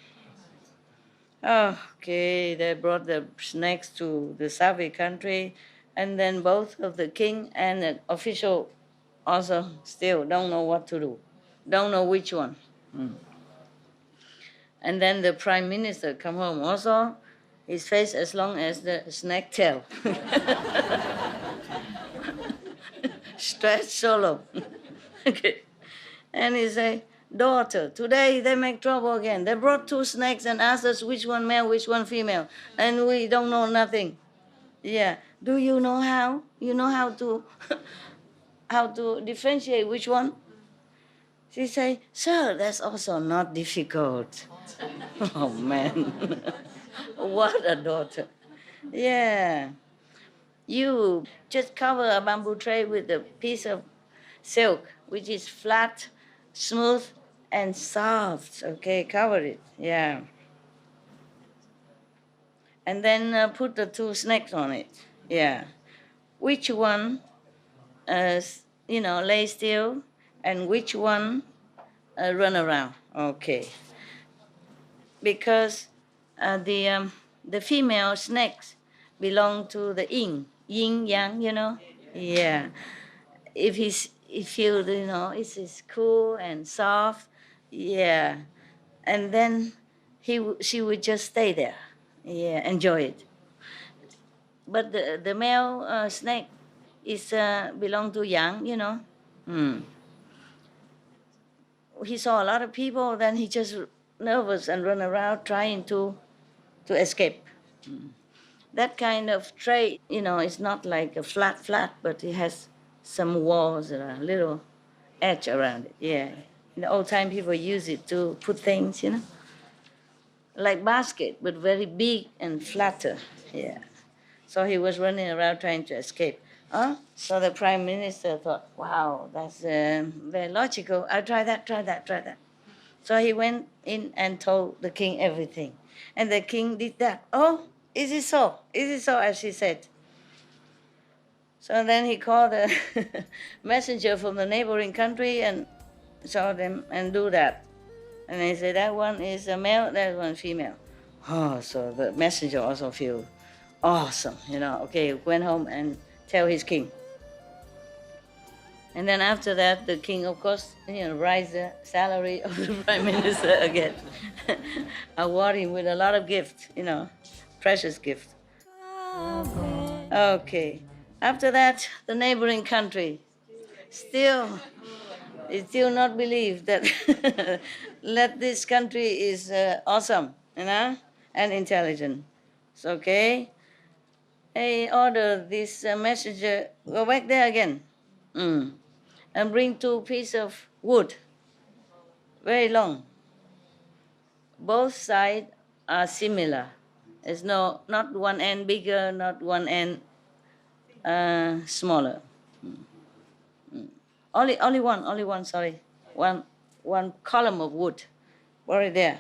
Okay, they brought the snakes to the Savi country, and then both of the king and the official also still don't know what to do, don't know which one. And then the prime minister come home also, his face as long as the snake tail. Stretched so long. Okay. And he say, daughter, today they make trouble again. They brought 2 snakes and asked us which one male, which one female. And we don't know nothing. Yeah. Do you know how? You know how to how to differentiate which one? She say, sir, that's also not difficult. Oh, man. What a daughter. Yeah. You just cover a bamboo tray with a piece of silk, which is flat, smooth, and soft. Okay, cover it. Yeah. And then put the 2 snakes on it. Yeah. Which one, lay still, and which one run around. Okay. Because the female snakes belong to the yin yang, Yeah. If he feels, it's cool and soft, yeah. And then she would just stay there, yeah, enjoy it. But the male snake is belong to yang, He saw a lot of people, then he just nervous and run around trying to escape. That kind of tray, it's not like a flat, but it has some walls and a little edge around it. Yeah. In the old time, people use it to put things, like basket, but very big and flatter. Yeah. So he was running around trying to escape. So the prime minister thought, wow, that's very logical. I'll try that. So he went in and told the king everything. And the king did that. Oh, is it so? Is it so, as he said? So then he called a messenger from the neighboring country and saw them and do that. And he said, that one is a male, that one female. Oh, so the messenger also feel awesome, Okay, went home and tell his king. And then after that, the king, of course, raised the salary of the prime minister again. Award him with a lot of gifts, precious gifts. Okay. After that, the neighboring country still not believe that that this country is awesome, and intelligent. It's okay. They order this messenger, go back there again. And bring 2 pieces of wood, very long. Both sides are similar. There's not one end bigger, not one end smaller. Only one. Sorry, one column of wood, right there.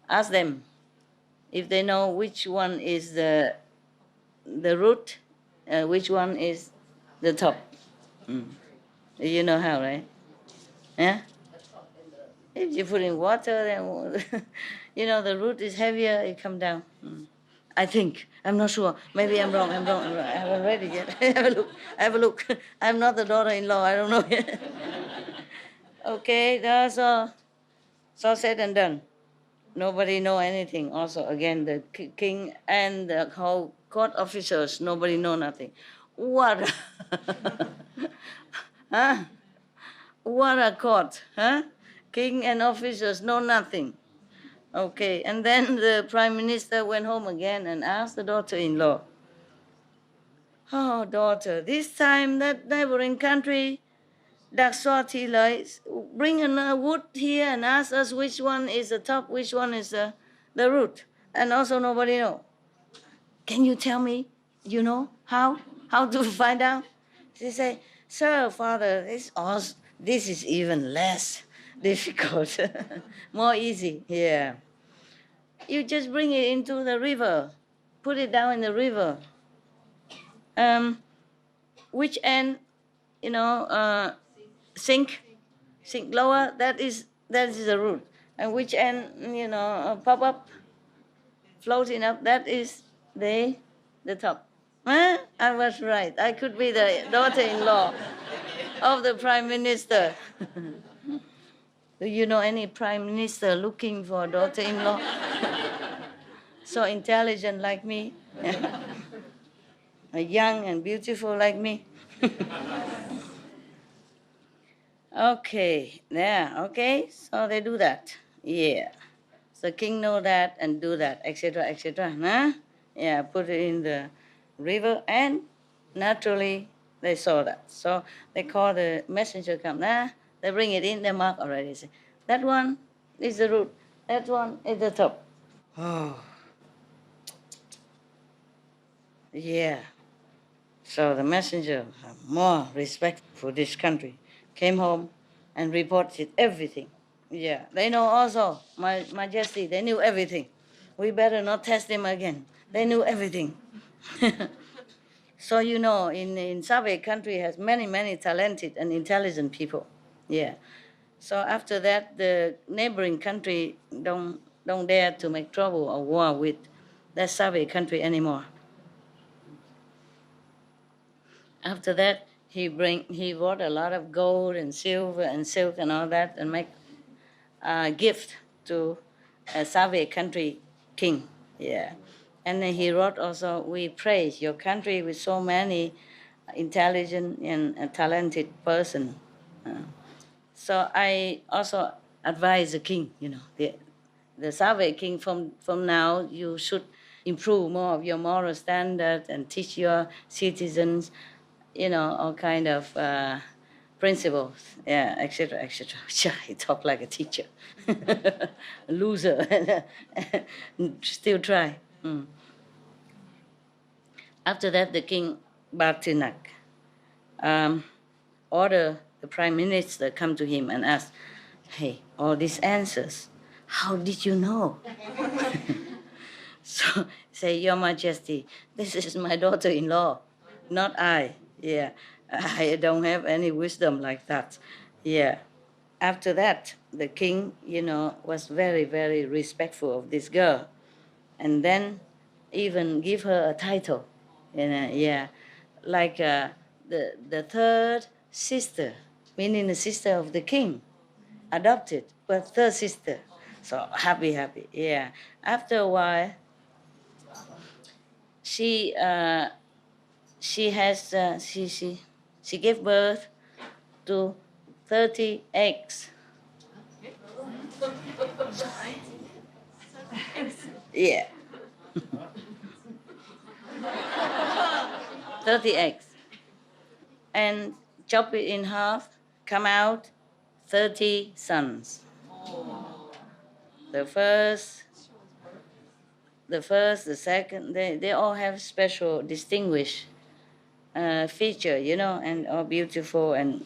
Ask them if they know which one is the root, which one is the top. You know how, right? Yeah? If you put in water, then, the root is heavier, it come down. I think. I'm not sure. Maybe I'm wrong. I haven't read it yet. Have a look. I'm not the daughter-in-law. I don't know yet. Okay, that's all said and done. Nobody know anything. Also, again, the king and the whole court officers, nobody know nothing. What? Huh? What a court, huh? King and officers know nothing. Okay, and then the prime minister went home again and asked the daughter-in-law, oh, daughter, this time that neighboring country, bring a wood here and ask us which one is the top, which one is the root. And also nobody know. can you tell me, how to find out? She say, sir, father, this is even less difficult, more easy. Yeah. You just bring it into the river, put it down in the river. Which end, sink lower, that is the root. And which end, pop up, floating up, that is the top. Huh? I was right. I could be the daughter-in-law of the prime minister. Do you know any prime minister looking for a daughter-in-law? So intelligent like me, young and beautiful like me. Okay, so they do that. Yeah. The king know that and do that, etc., etc. Huh? Yeah, put it in the river, and naturally they saw that. So they call the messenger come. They bring it in, they mark already. Say, that one is the root, that one is the top. Oh. Yeah. So the messenger, more respect for this country, came home and reported everything. Yeah, they know also, my Majesty, they knew everything. We better not test them again. They knew everything. So in Soviet country has many, many talented and intelligent people. Yeah. So after that, the neighboring country don't dare to make trouble or war with that Soviet country anymore. After that, he brought a lot of gold and silver and silk and all that, and make a gift to a Soviet country king. Yeah. And then he wrote also, we praise your country with so many intelligent and talented person. So I also advise the king, the Soviet king, from now you should improve more of your moral standard and teach your citizens, all kind of principles, yeah, etc., etc. He talk like a teacher, loser. Still try. After that, the king Bartinak ordered the prime minister come to him and ask, hey, all these answers, how did you know? So say, Your Majesty, this is my daughter-in-law, not I. Yeah, I don't have any wisdom like that. Yeah. After that, the king, was very, very respectful of this girl, and then even give her a title. Yeah, like the third sister, meaning the sister of the king, adopted, but third sister. So happy. Yeah. After a while, she gave birth to 30 eggs. Yeah. 30 eggs. And chop it in half, come out 30 sons. The first, the second, they all have special distinguished feature, and are beautiful and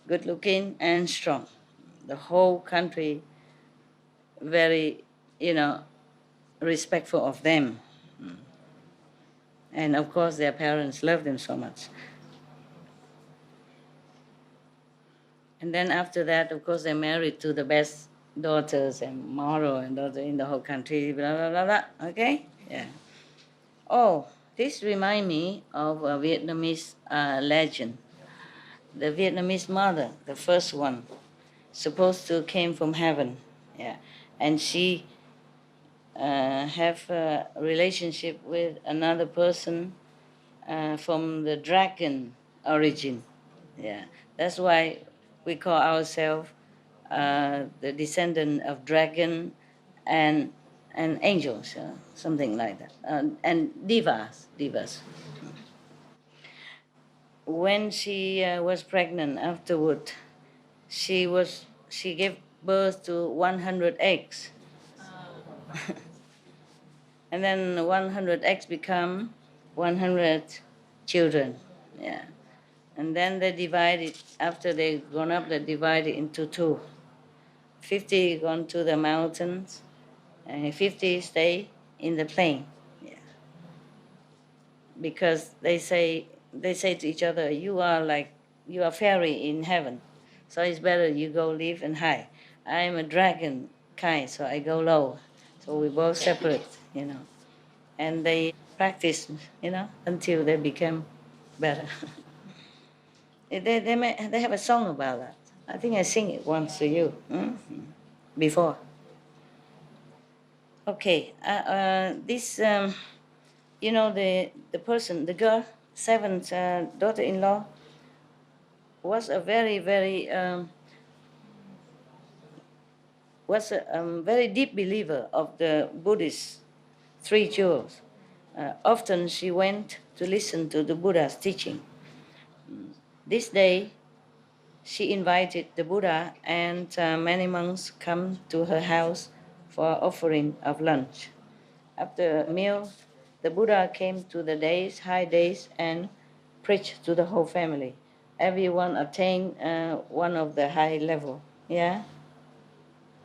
good looking and strong. The whole country very, respectful of them. And of course their parents love them so much. And then after that, of course, they're married to the best daughters and moral and daughter in the whole country, blah, blah, blah, blah. Okay? Yeah. Oh, this reminds me of a Vietnamese legend. The Vietnamese mother, the first one, supposed to came from heaven. Yeah. And she have a relationship with another person from the dragon origin. Yeah. That's why we call ourselves the descendant of dragon and angels, something like that, and divas. When she was pregnant, afterward, she gave birth to 100 eggs, And then 100 eggs become 100 children. Yeah. And then they divide it, after they've grown up, they divide it into two. 50 gone to the mountains, and 50 stay in the plain. Yeah. Because they say to each other, you are fairy in heaven, so it's better you go live and high. I'm a dragon kind, so I go low. So we both separate, And they practice, until they become better. They have a song about that. I think I sing it once to you before. Okay, this, the person, the girl, seventh daughter-in-law, was a very, very, very deep believer of the Buddhist three jewels. Often she went to listen to the Buddha's teaching. This day, she invited the Buddha and many monks come to her house for offering of lunch. After a meal, the Buddha came to the high days, and preached to the whole family. Everyone attained one of the high level,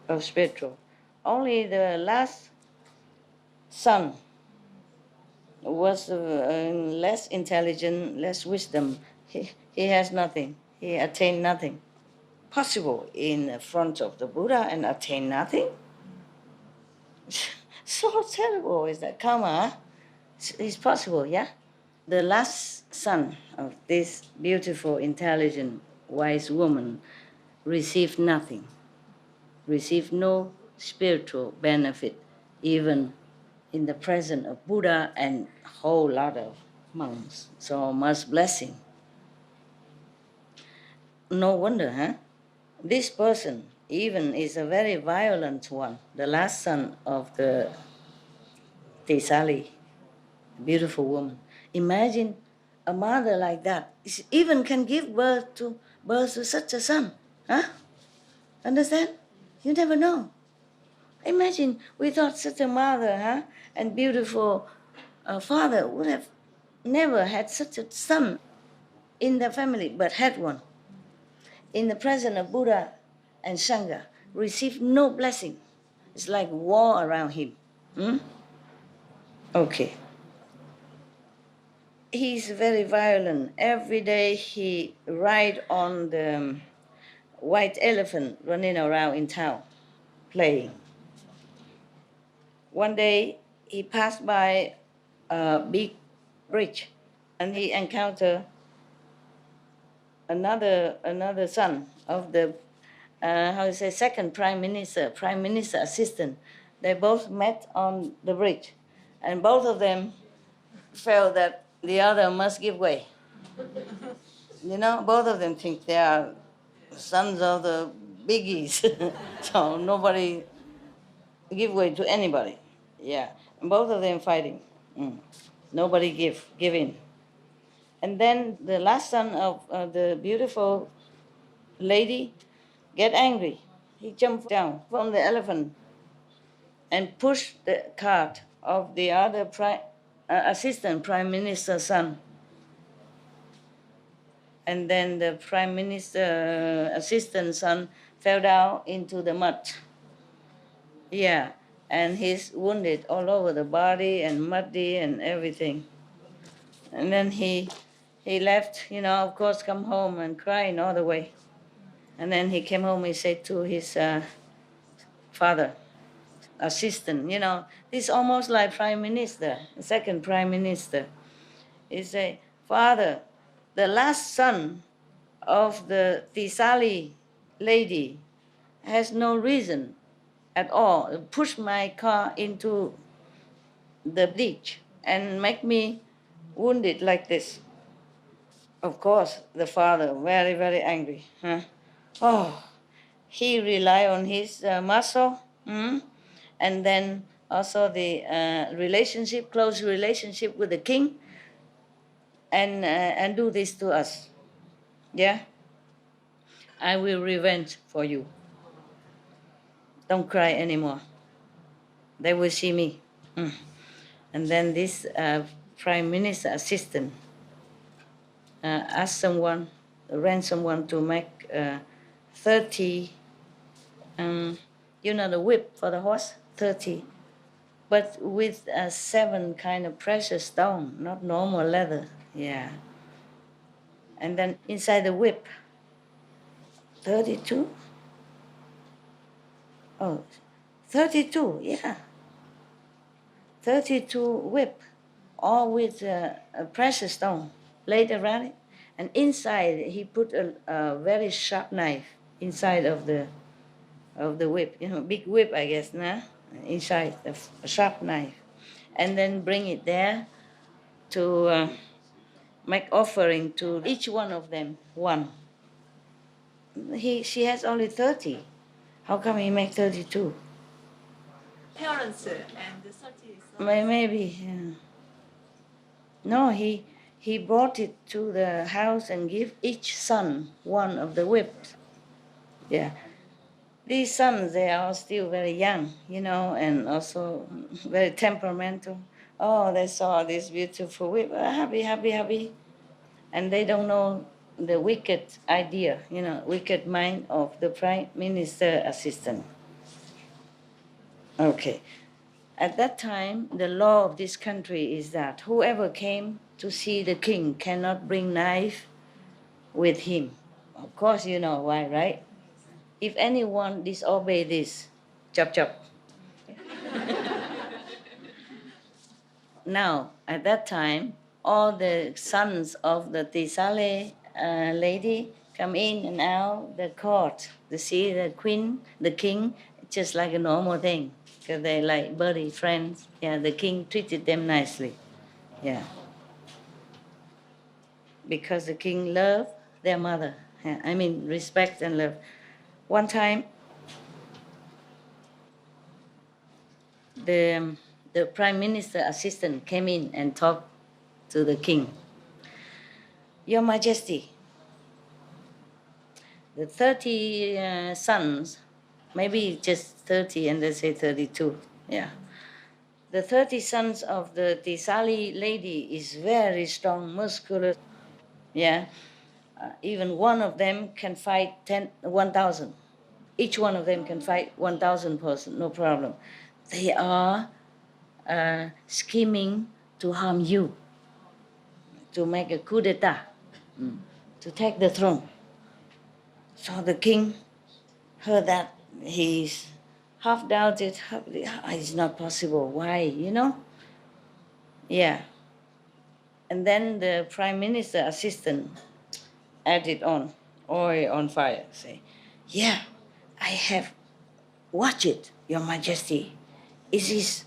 of spiritual. Only the last son was less intelligent, less wisdom. He has nothing. He attained nothing. Possible in front of the Buddha and attain nothing? So terrible is that karma. It's possible, yeah? The last son of this beautiful, intelligent, wise woman received nothing, received no spiritual benefit, even in the presence of Buddha and a whole lot of monks. So much blessing. No wonder, huh? This person even is a very violent one, the last son of the Tisali, beautiful woman. Imagine a mother like that, even can give birth to such a son, huh? Understand? You never know. Imagine we thought such a mother, huh, and beautiful father would have never had such a son in the family, but had one. In the presence of Buddha and Sangha, received no blessing. It's like war around him. Okay. He's very violent. Every day he ride on the white elephant running around in town, playing. One day he passed by a big bridge, and he encountered another son of the second prime minister assistant. They both met on the bridge, and both of them felt that the other must give way. Both of them think they are sons of the biggies, so nobody give way to anybody. Yeah, and both of them fighting. Nobody give in. And then the last son of the beautiful lady get angry. He jumped down from the elephant and pushed the cart of the other assistant prime minister's son. And then the prime minister assistant son fell down into the mud. Yeah, and he's wounded all over the body and muddy and everything. And then he left, of course, come home and crying all the way. And then he came home, he said to his father, assistant, this almost like prime minister, second prime minister. He said, Father, the last son of the Tisali lady has no reason at all push my car into the ditch and make me wounded like this. Of course, the father very, very angry. He rely on his muscle, and then also the close relationship with the king, and do this to us. Yeah, I will revenge for you. Don't cry anymore. They will see me. And then this prime minister assistant asked someone, ran someone to make 30, the whip for the horse, 30, but with 7 kind of precious stone, not normal leather. Yeah. And then inside the whip, 32? Oh, 32, yeah. 32 whip, all with a precious stone laid around it. And inside, he put a very sharp knife inside of the whip, big whip, I guess, nah? Inside, a sharp knife. And then bring it there to make offering to each one of them, one. She has only 30. How come he make 32? Parents and the 30 sons. Maybe, yeah. No, he brought it to the house and give each son one of the whips. Yeah. These sons, they are still very young, and also very temperamental. Oh, they saw this beautiful whip, happy, happy, happy. And they don't know the wicked idea, wicked mind of the prime minister assistant. Okay. At that time, the law of this country is that whoever came to see the king cannot bring knife with him. Of course, you know why, right? If anyone disobey this, chop chop. Now, at that time, all the sons of the Tisale lady come in and out the court to see the queen, the king, just like a normal thing. Because they like buddy, friends. Yeah, the king treated them nicely. Yeah. Because the king loved their mother. Yeah, respect and love. One time, the prime minister assistant came in and talked to the king. Your Majesty, the 30 sons, maybe just 30 and they say 32, yeah. The 30 sons of the Tisali lady is very strong, muscular, yeah. Even one of them can fight 1,000. Each one of them can fight 1,000 person, no problem. They are scheming to harm you, to make a coup d'etat, to take the throne. So the king heard that. He's half doubted, it's not possible. Why, Yeah. And then the prime minister assistant added on oil on fire, say, yeah, I have watched it, Your Majesty. It is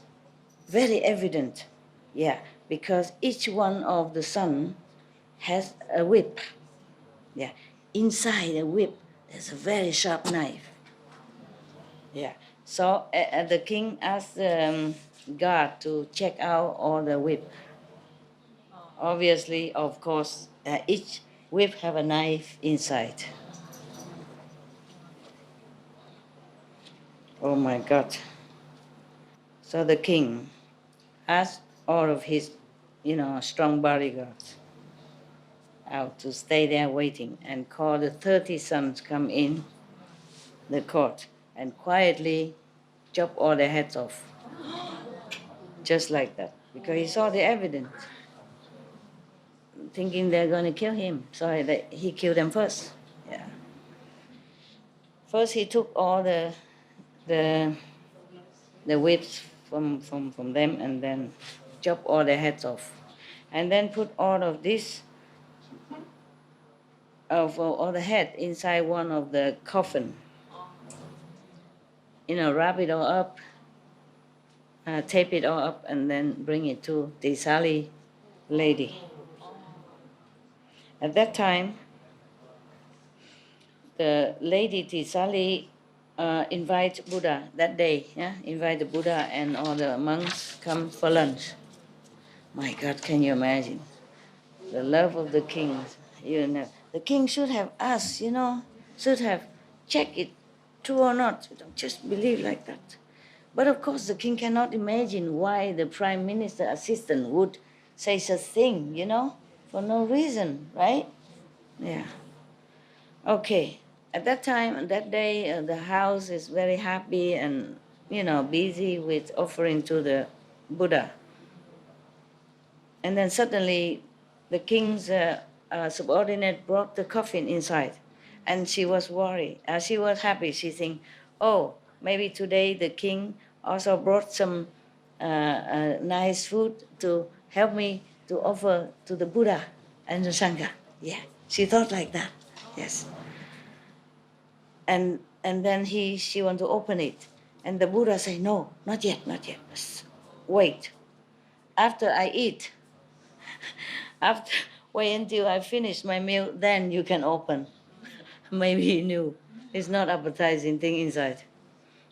very evident, yeah, because each one of the son has a whip. Yeah, inside the whip, there's a very sharp knife. Yeah, so the king asked the guard to check out all the whip. Obviously, of course, each whip have a knife inside. Oh my God. So the king asked all of his, strong bodyguards out to stay there waiting and call the 30 sons come in the court and quietly chop all their heads off. Just like that. Because he saw the evidence. Thinking they're going to kill him. So he killed them first. Yeah. First he took all the whips from them and then chop all their heads off. And then put all of this, all the head inside one of the coffin. Wrap it all up, tape it all up, and then bring it to the Sali lady. At that time, the lady Tisali invite Buddha that day, invite the Buddha and all the monks come for lunch. My God, can you imagine? The love of the king. The king should have asked, should have checked it true or not. You don't just believe like that. But of course, the king cannot imagine why the prime minister assistant would say such thing, for no reason, right? Yeah. Okay. At that time, on that day, the house is very happy and, busy with offering to the Buddha. And then suddenly, the king's subordinate brought the coffin inside. And she was worried. She was happy. She think, oh, maybe today the king also brought some nice food to help me to offer to the Buddha and the Sangha. Yeah, she thought like that. Yes. And then she want to open it. And the Buddha say, no, not yet. Wait. After I eat, wait until I finish my meal, then you can open. Maybe he knew it's not appetizing thing inside.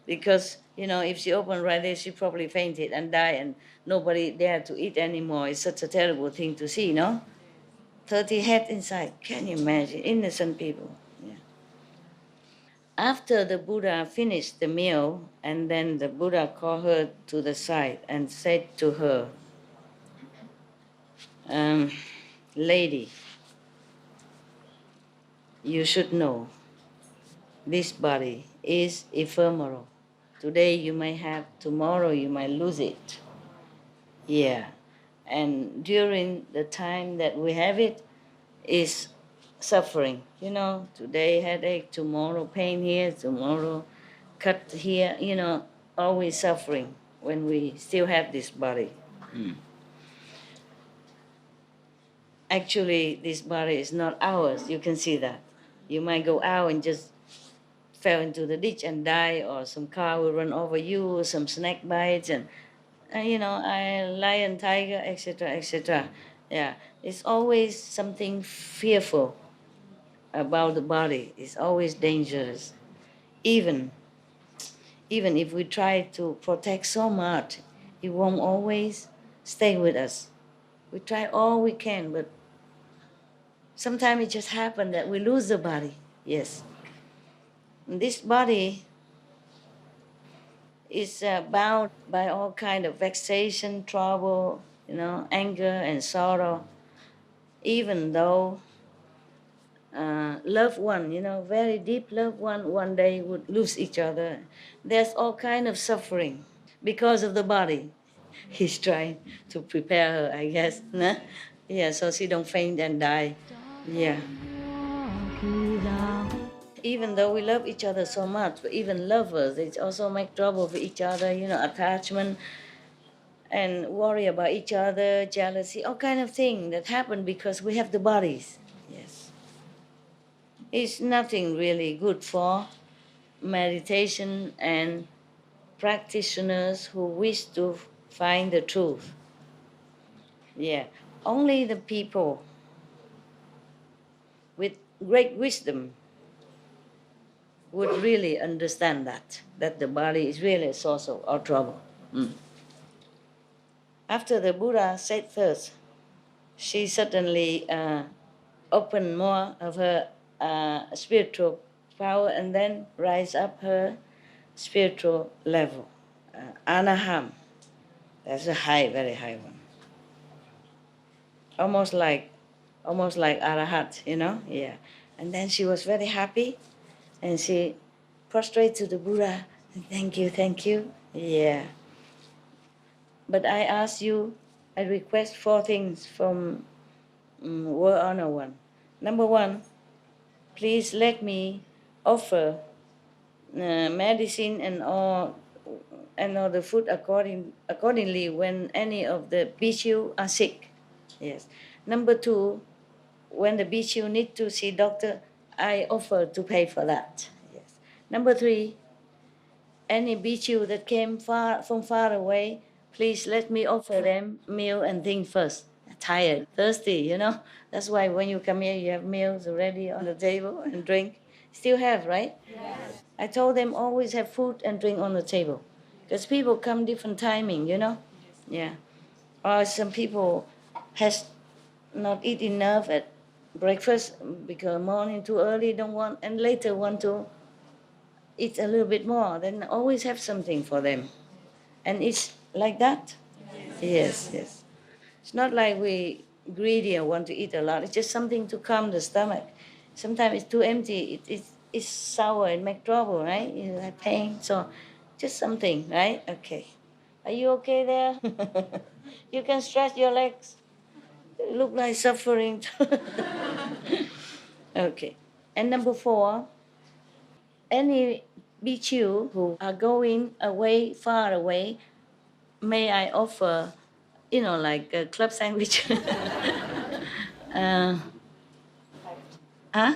Because, if she opened right there, she probably fainted and died and nobody dared to eat anymore. It's such a terrible thing to see, 30 heads inside. Can you imagine? Innocent people. Yeah. After the Buddha finished the meal, and then the Buddha called her to the side and said to her, lady, you should know this body is ephemeral. Today you may have, tomorrow you might lose it. Yeah. And during the time that we have it is suffering. Today headache, tomorrow pain here, tomorrow cut here, always suffering when we still have this body. Actually, this body is not ours. You can see that. You might go out and just fell into the ditch and die, or some car will run over you, or some snake bites, and lion, tiger, etc., etc. Yeah, it's always something fearful about the body. It's always dangerous. Even if we try to protect so much, it won't always stay with us. We try all we can, but sometimes it just happens that we lose the body. Yes. This body is bound by all kind of vexation, trouble, anger and sorrow. Even though loved one, very deep loved one day would lose each other. There's all kind of suffering because of the body. He's trying to prepare her, I guess. Nah? Yeah, so she don't faint and die. Yeah. Even though we love each other so much, but even lovers, they also make trouble with each other, attachment and worry about each other, jealousy, all kind of things that happen because we have the bodies. Yes. It's nothing really good for meditation and practitioners who wish to find the truth. Yeah. Only the people with great wisdom would really understand that the body is really a source of our trouble. After the Buddha said first, she suddenly opened more of her spiritual power and then rise up her spiritual level. Anaham, that's a high, very high one. Almost like Arahat, yeah. And then she was very happy. And she prostrated to the Buddha, thank you, yeah. But I ask you, I request 4 things from World Honor One. Number 1, please let me offer medicine and all the food accordingly when any of the bhikkhu are sick. Yes. Number 2, when the bhikkhu need to see doctor, I offer to pay for that. Yes. Number 3, any bhikkhu that came from far away, please let me offer them meal and thing first. Tired, thirsty, That's why when you come here, you have meals already on the table and drink. Still have, right? Yes. I told them always have food and drink on the table. Because people come different timing, Yeah. Or some people has not eat enough at breakfast because morning too early don't want, and later want to eat a little bit more, then always have something for them. And it's like that? Yes, yes. It's not like we greedy or want to eat a lot. It's just something to calm the stomach. Sometimes it's too empty. It's sour. It makes trouble, right? You have pain. So just something, right? Okay. Are you okay there? You can stretch your legs. You look like suffering. Okay. And number 4, any bhikkhu who are going away, far away, may I offer, like a club sandwich? Huh?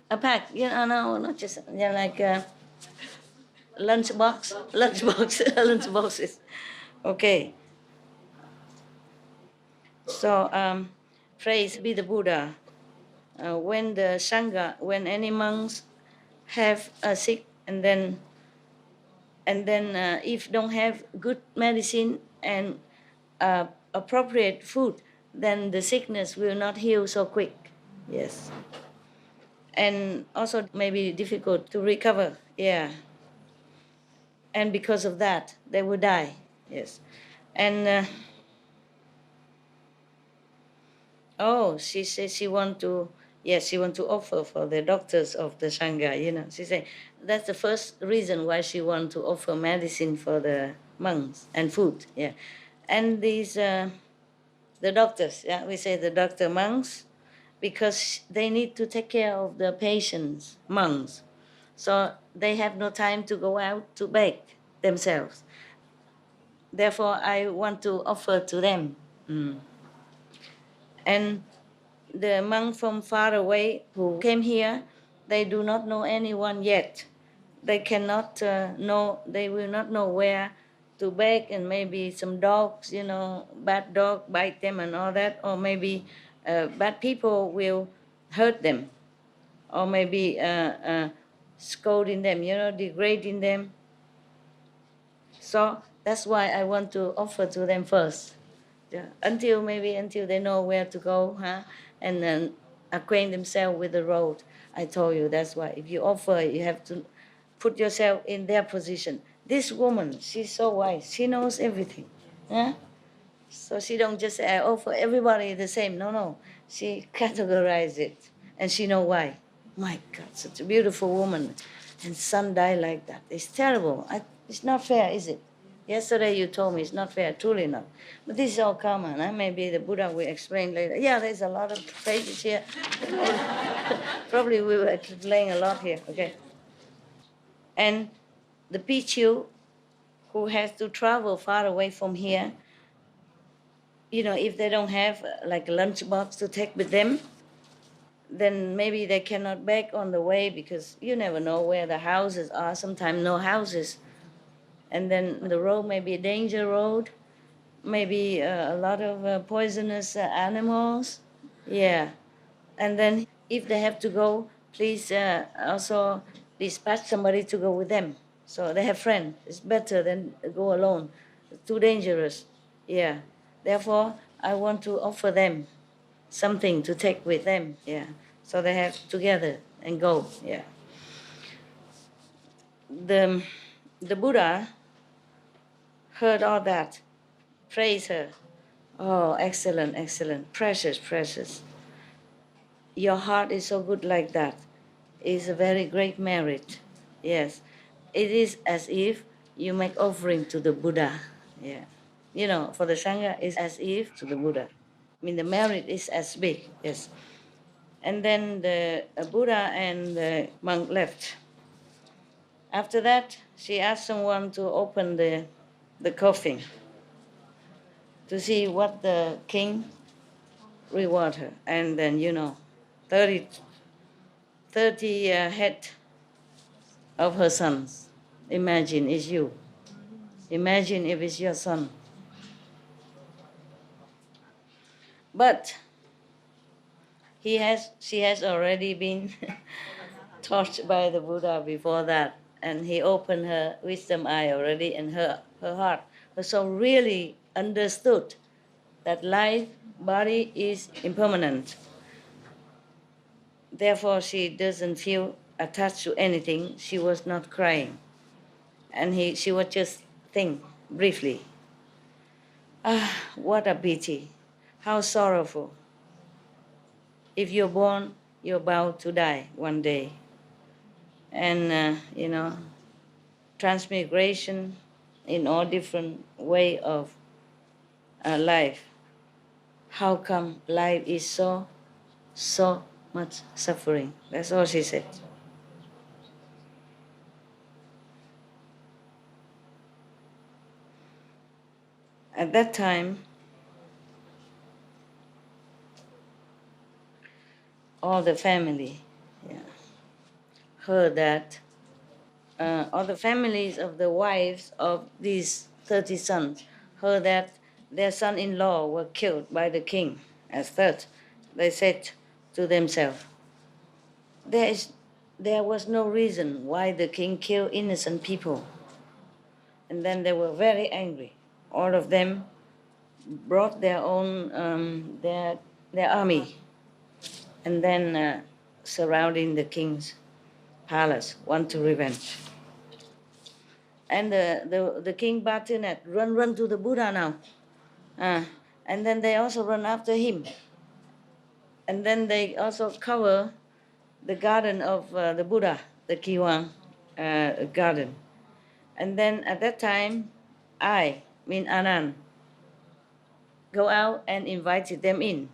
A pack. No, not just like a lunchbox. Lunchboxes. Okay. So, praise be the Buddha. When the Sangha, when any monks have a sick, and then if don't have good medicine and appropriate food, then the sickness will not heal so quick. Yes. And also maybe difficult to recover. Yeah. And because of that, they will die. Yes. And she says she want to offer for the doctors of the Sangha. She said that's the first reason why she want to offer medicine for the monks and food. Yeah. And these the doctors. Yeah, we say the doctor monks, because they need to take care of the patients, monks. So they have no time to go out to beg themselves. Therefore, I want to offer to them. And the monk from far away who came here, they do not know anyone yet. They cannot they will not know where to beg, and maybe some dogs, bad dog bite them and all that, or maybe bad people will hurt them, or maybe scolding them, degrading them. So that's why I want to offer to them first, until they know where to go, and then acquaint themselves with the road. I told you that's why if you offer, you have to put yourself in their position. This woman, she's so wise. She knows everything. So she don't just say, I offer everybody the same. No. She categorizes it, and she know why. My God, such a beautiful woman, and son died like that. It's terrible. It's not fair, is it? Yesterday you told me it's not fair, truly not. But this is all common. Maybe the Buddha will explain later. Yeah, there's a lot of pages here. Probably we will explain a lot here, okay? And the bhikkhu who has to travel far away from here, if they don't have like a lunchbox to take with them, then maybe they cannot beg on the way, because you never know where the houses are. Sometimes no houses. And then the road may be a danger road, maybe a lot of poisonous animals. Yeah. And then if they have to go, please also dispatch somebody to go with them. So they have friends. It's better than go alone. It's too dangerous. Yeah. Therefore, I want to offer them something to take with them. Yeah. So they have together and go. Yeah. The Buddha heard all that. Praise her. Oh, excellent, excellent. Precious, precious. Your heart is so good like that. It's a very great merit. Yes. It is as if you make offering to the Buddha. Yeah. For the Sangha, it's as if to the Buddha. The merit is as big. Yes. And then the Buddha and the monk left. After that, she asked someone to open the coffin to see what the king reward her. And then, 30 head of her sons. Imagine it's you. Imagine if it's your son. But she has already been taught by the Buddha before that, and he opened her wisdom eye already, and her heart, her soul really understood that life, body is impermanent. Therefore, she doesn't feel attached to anything. She was not crying, and she was just thing briefly. Ah, what a pity. How sorrowful. If you're born, you're bound to die one day. And, transmigration in all different way of life. How come life is so much suffering? That's all she said. At that time, all the family heard that all the families of the wives of these 30 sons heard that their son-in-law were killed by the king as third. They said to themselves, there was no reason why the king killed innocent people. And then they were very angry. All of them brought their own, their army, and then surrounding the king's palace, want to revenge. And the king Batinat run to the Buddha now. And then they also run after him. And then they also cover the garden of the Buddha, the Kiwang garden. And then at that time, I, Anand, go out and invited them in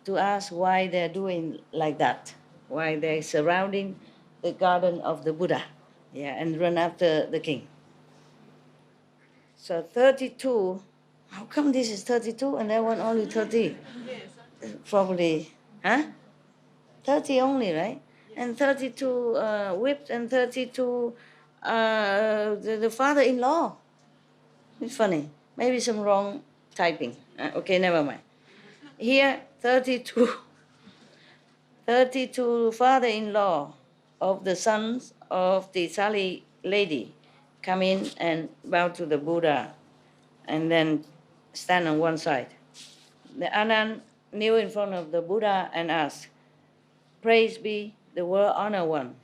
to ask why they're doing like that, why they're surrounding the garden of the Buddha, and run after the king. So 32, how come this is 32 and that one only 30? Probably, 30 only, right? And 32 whipped and 32 the father-in-law. It's funny. Maybe some wrong typing. Okay, never mind. Here, 32 father-in-law of the sons of the Sali lady come in and bow to the Buddha and then stand on one side. The Anand kneel in front of the Buddha and asked, "Praise be the world honor one.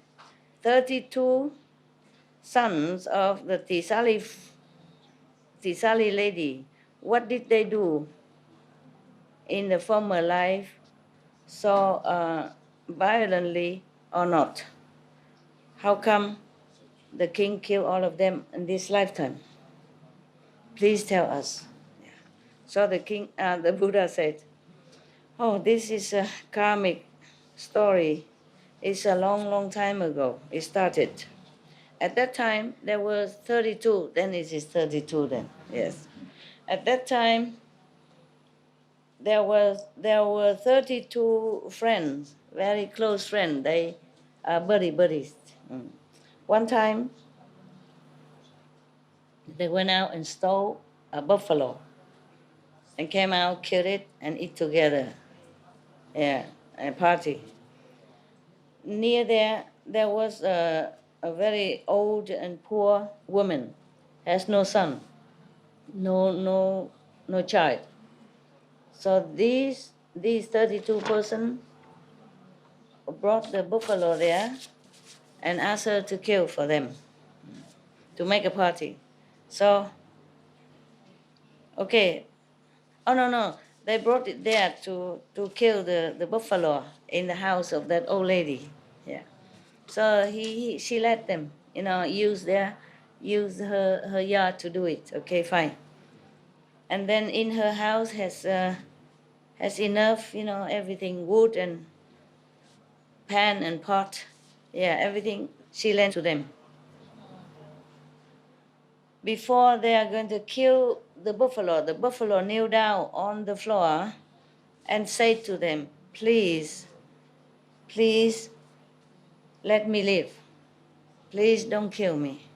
32 sons of the Tisali lady, what did they do in the former life so violently or not? How come the king killed all of them in this lifetime? Please tell us." So the Buddha said, "Oh, this is a karmic story. It's a long time ago. It started. At that time, there were 32. Then it is 32 then, yes. At that time, there were 32 friends, very close friends. They are buddies. One time, they went out and stole a buffalo and came out, killed it, and eat together. A party. Near there was a very old and poor woman, has no son, no child. So these 32 persons brought the buffalo there and asked her to kill for them, to make a party. So, okay. Oh, no. They brought it there to kill the buffalo in the house of that old lady. Yeah. So she let them, use her yard to do it. Okay, fine. And then in her house has enough, everything, wood and pan and pot. Yeah, everything she lent to them. Before they are going to kill the buffalo kneel down on the floor and say to them, please let me live. Please don't kill me.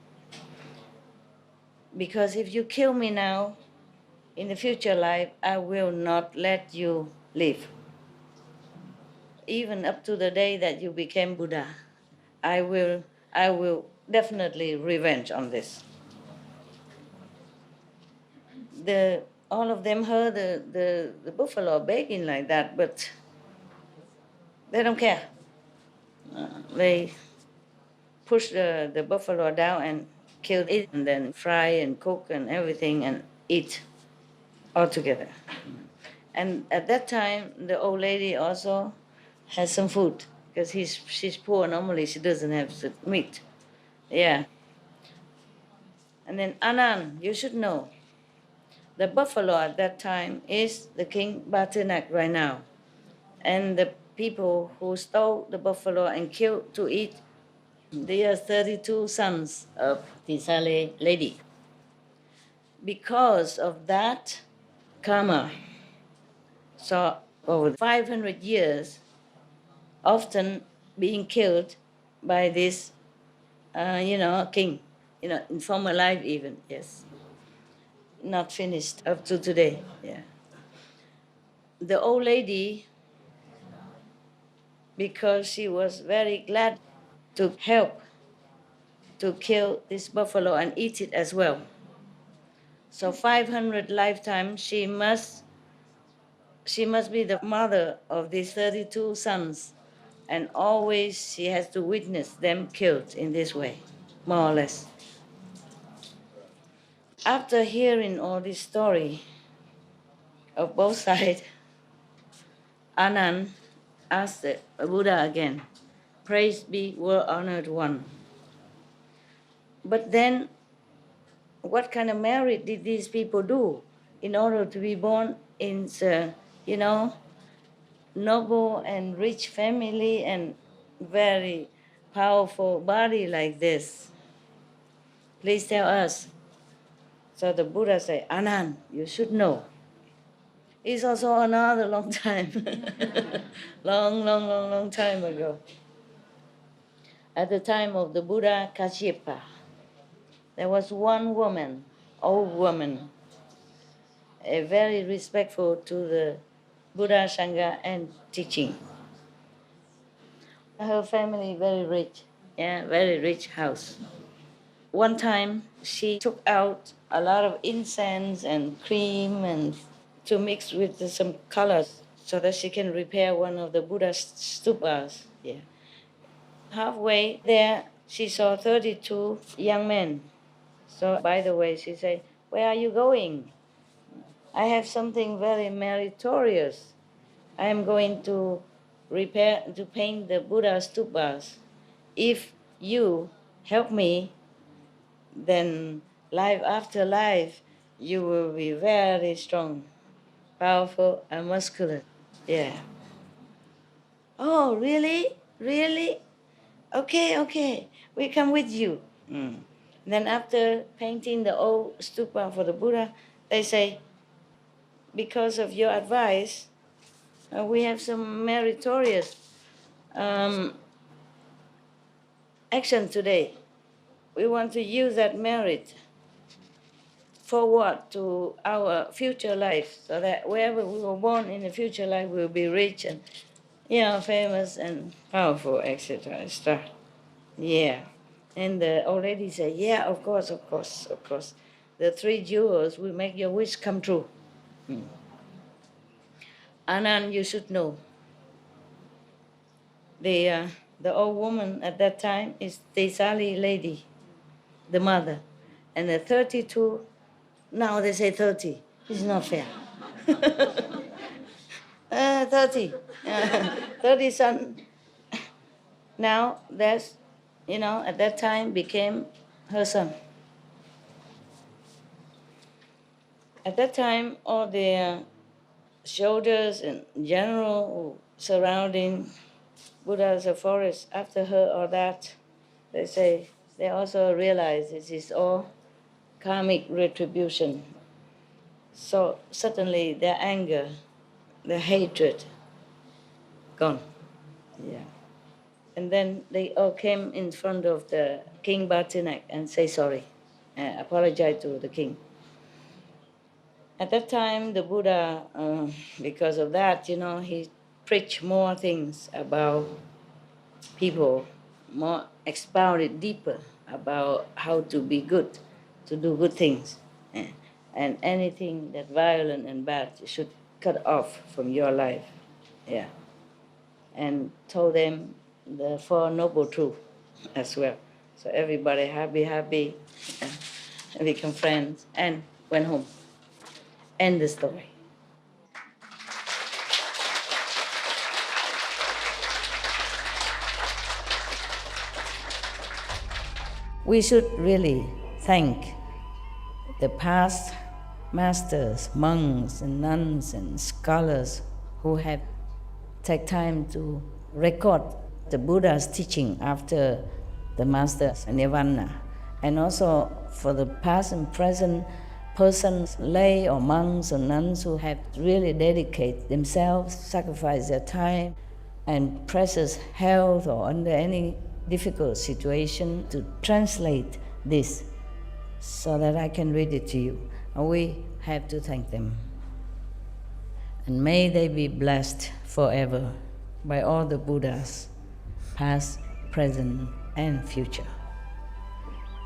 Because if you kill me now, in the future life, I will not let you live. Even up to the day that you became Buddha, I will definitely revenge on this. All of them heard the buffalo begging like that, but they don't care. They pushed the buffalo down and kill it and then fry and cook and everything and eat all together. And at that time, the old lady also has some food because she's poor. Normally, she doesn't have meat. Yeah. And then Anand, you should know, the buffalo at that time is the King Bahá'í right now. And the people who stole the buffalo and killed to eat, they are 32 sons of the Saleh lady. Because of that karma, so over 500 years, often being killed by this, king, in former life even, yes. Not finished up to today, yeah. The old lady, because she was very glad to help to kill this buffalo and eat it as well. So 500 lifetimes, she must be the mother of these 32 sons, and always she has to witness them killed in this way, more or less. After hearing all this story of both sides, Anand asked the Buddha again, "Praise be world-honored one. But then, what kind of merit did these people do in order to be born in noble and rich family and very powerful body like this? Please tell us." So the Buddha said, "Anand, you should know. It's also another long time, long time ago. At the time of the Buddha Kashyapa, there was one woman, old woman, very respectful to the Buddha Sangha and teaching. Her family very rich, very rich house. One time she took out a lot of incense and cream and to mix with some colors so that she can repair one of the Buddha's stupas. Yeah. Halfway there, she saw 32 young men. So, by the way, she said, "Where are you going? I have something very meritorious. I am going to paint the Buddha stupas. If you help me, then life after life, you will be very strong, powerful, and muscular." Yeah. "Oh, really? Really? Okay, we come with you." Then after painting the old stupa for the Buddha, they say, "Because of your advice, we have some meritorious action today. We want to use that merit forward to our future life, so that wherever we were born in the future life, we will be rich and famous and powerful, etc. etc." Yeah. And the old lady said, "Yeah, of course. The 3 jewels will make your wish come true." Anand, you should know. The old woman at that time is the Sali lady, the mother. And the 32, now they say 30. It's not fair. 30. 30 son. Now that's, at that time became her son. At that time, all the soldiers and general surrounding Buddha's forest after her or that, they say, they also realize this is all karmic retribution. So suddenly their anger, their hatred, gone. Yeah. And then they all came in front of the King Bahá'í and say sorry, apologize to the king. At that time, the Buddha, because of that, he preached more things about people, more expounded deeper about how to be good, to do good things. And anything that violent and bad should cut off from your life. Yeah. And told them the Four Noble Truths as well. So everybody happy, and become friends, and went home. End the story. We should really thank the past masters, monks and nuns and scholars who have taken time to record the Buddha's teaching after the master's nirvana, and also for the past and present persons, lay or monks or nuns who have really dedicated themselves, sacrificed their time and precious health or under any difficult situation to translate this so that I can read it to you. And we have to thank them. And may they be blessed forever by all the Buddhas, past, present, and future.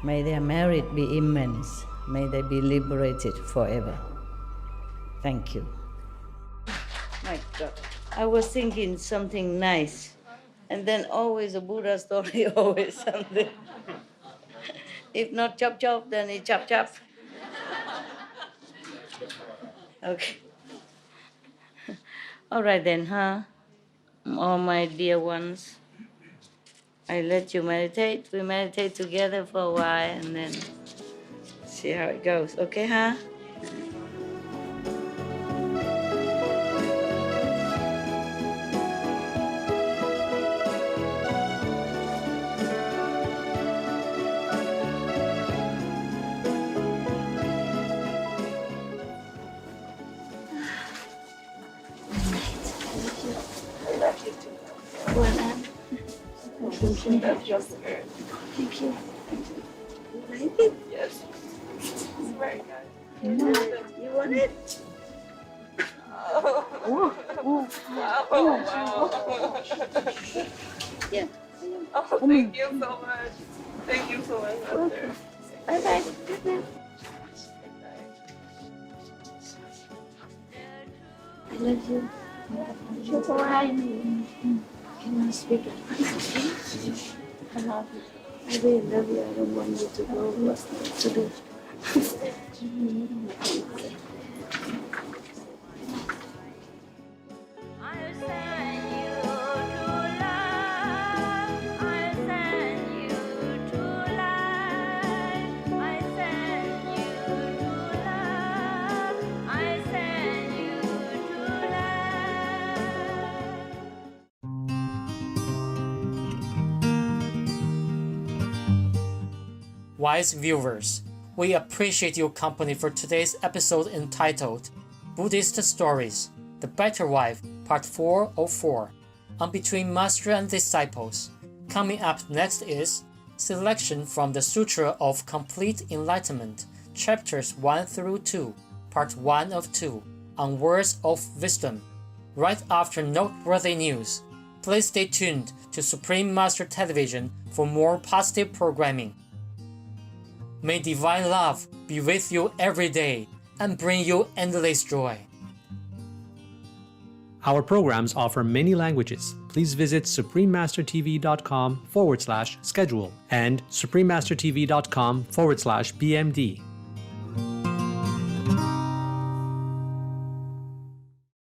May their merit be immense. May they be liberated forever. Thank you. My God, I was thinking something nice. And then always a Buddha story, always something. If not chop chop, then it's chop chop. Okay. All right then, huh? All my dear ones, I let you meditate. We meditate together for a while and then see how it goes. Okay, huh? That's your spirit. Thank you. You like it? Yes. It's very good. You want it? Oh. Wow. Yeah. Oh, thank you so much. Thank you so much, Master. Bye-bye. Good night. I love you. You're fine. Can I speak it? I love you. I really love you. I don't want you to go, but to do. Wise viewers, we appreciate your company for today's episode entitled Buddhist Stories, The Better Wife, Part 404, on Between Master and Disciples. Coming up next is Selection from the Sutra of Complete Enlightenment, Chapters 1 through 2, Part 1 of 2, on Words of Wisdom. Right after noteworthy news, please stay tuned to Supreme Master Television for more positive programming. May divine love be with you every day and bring you endless joy. Our programs offer many languages. Please visit suprememastertv.com/schedule and suprememastertv.com/BMD.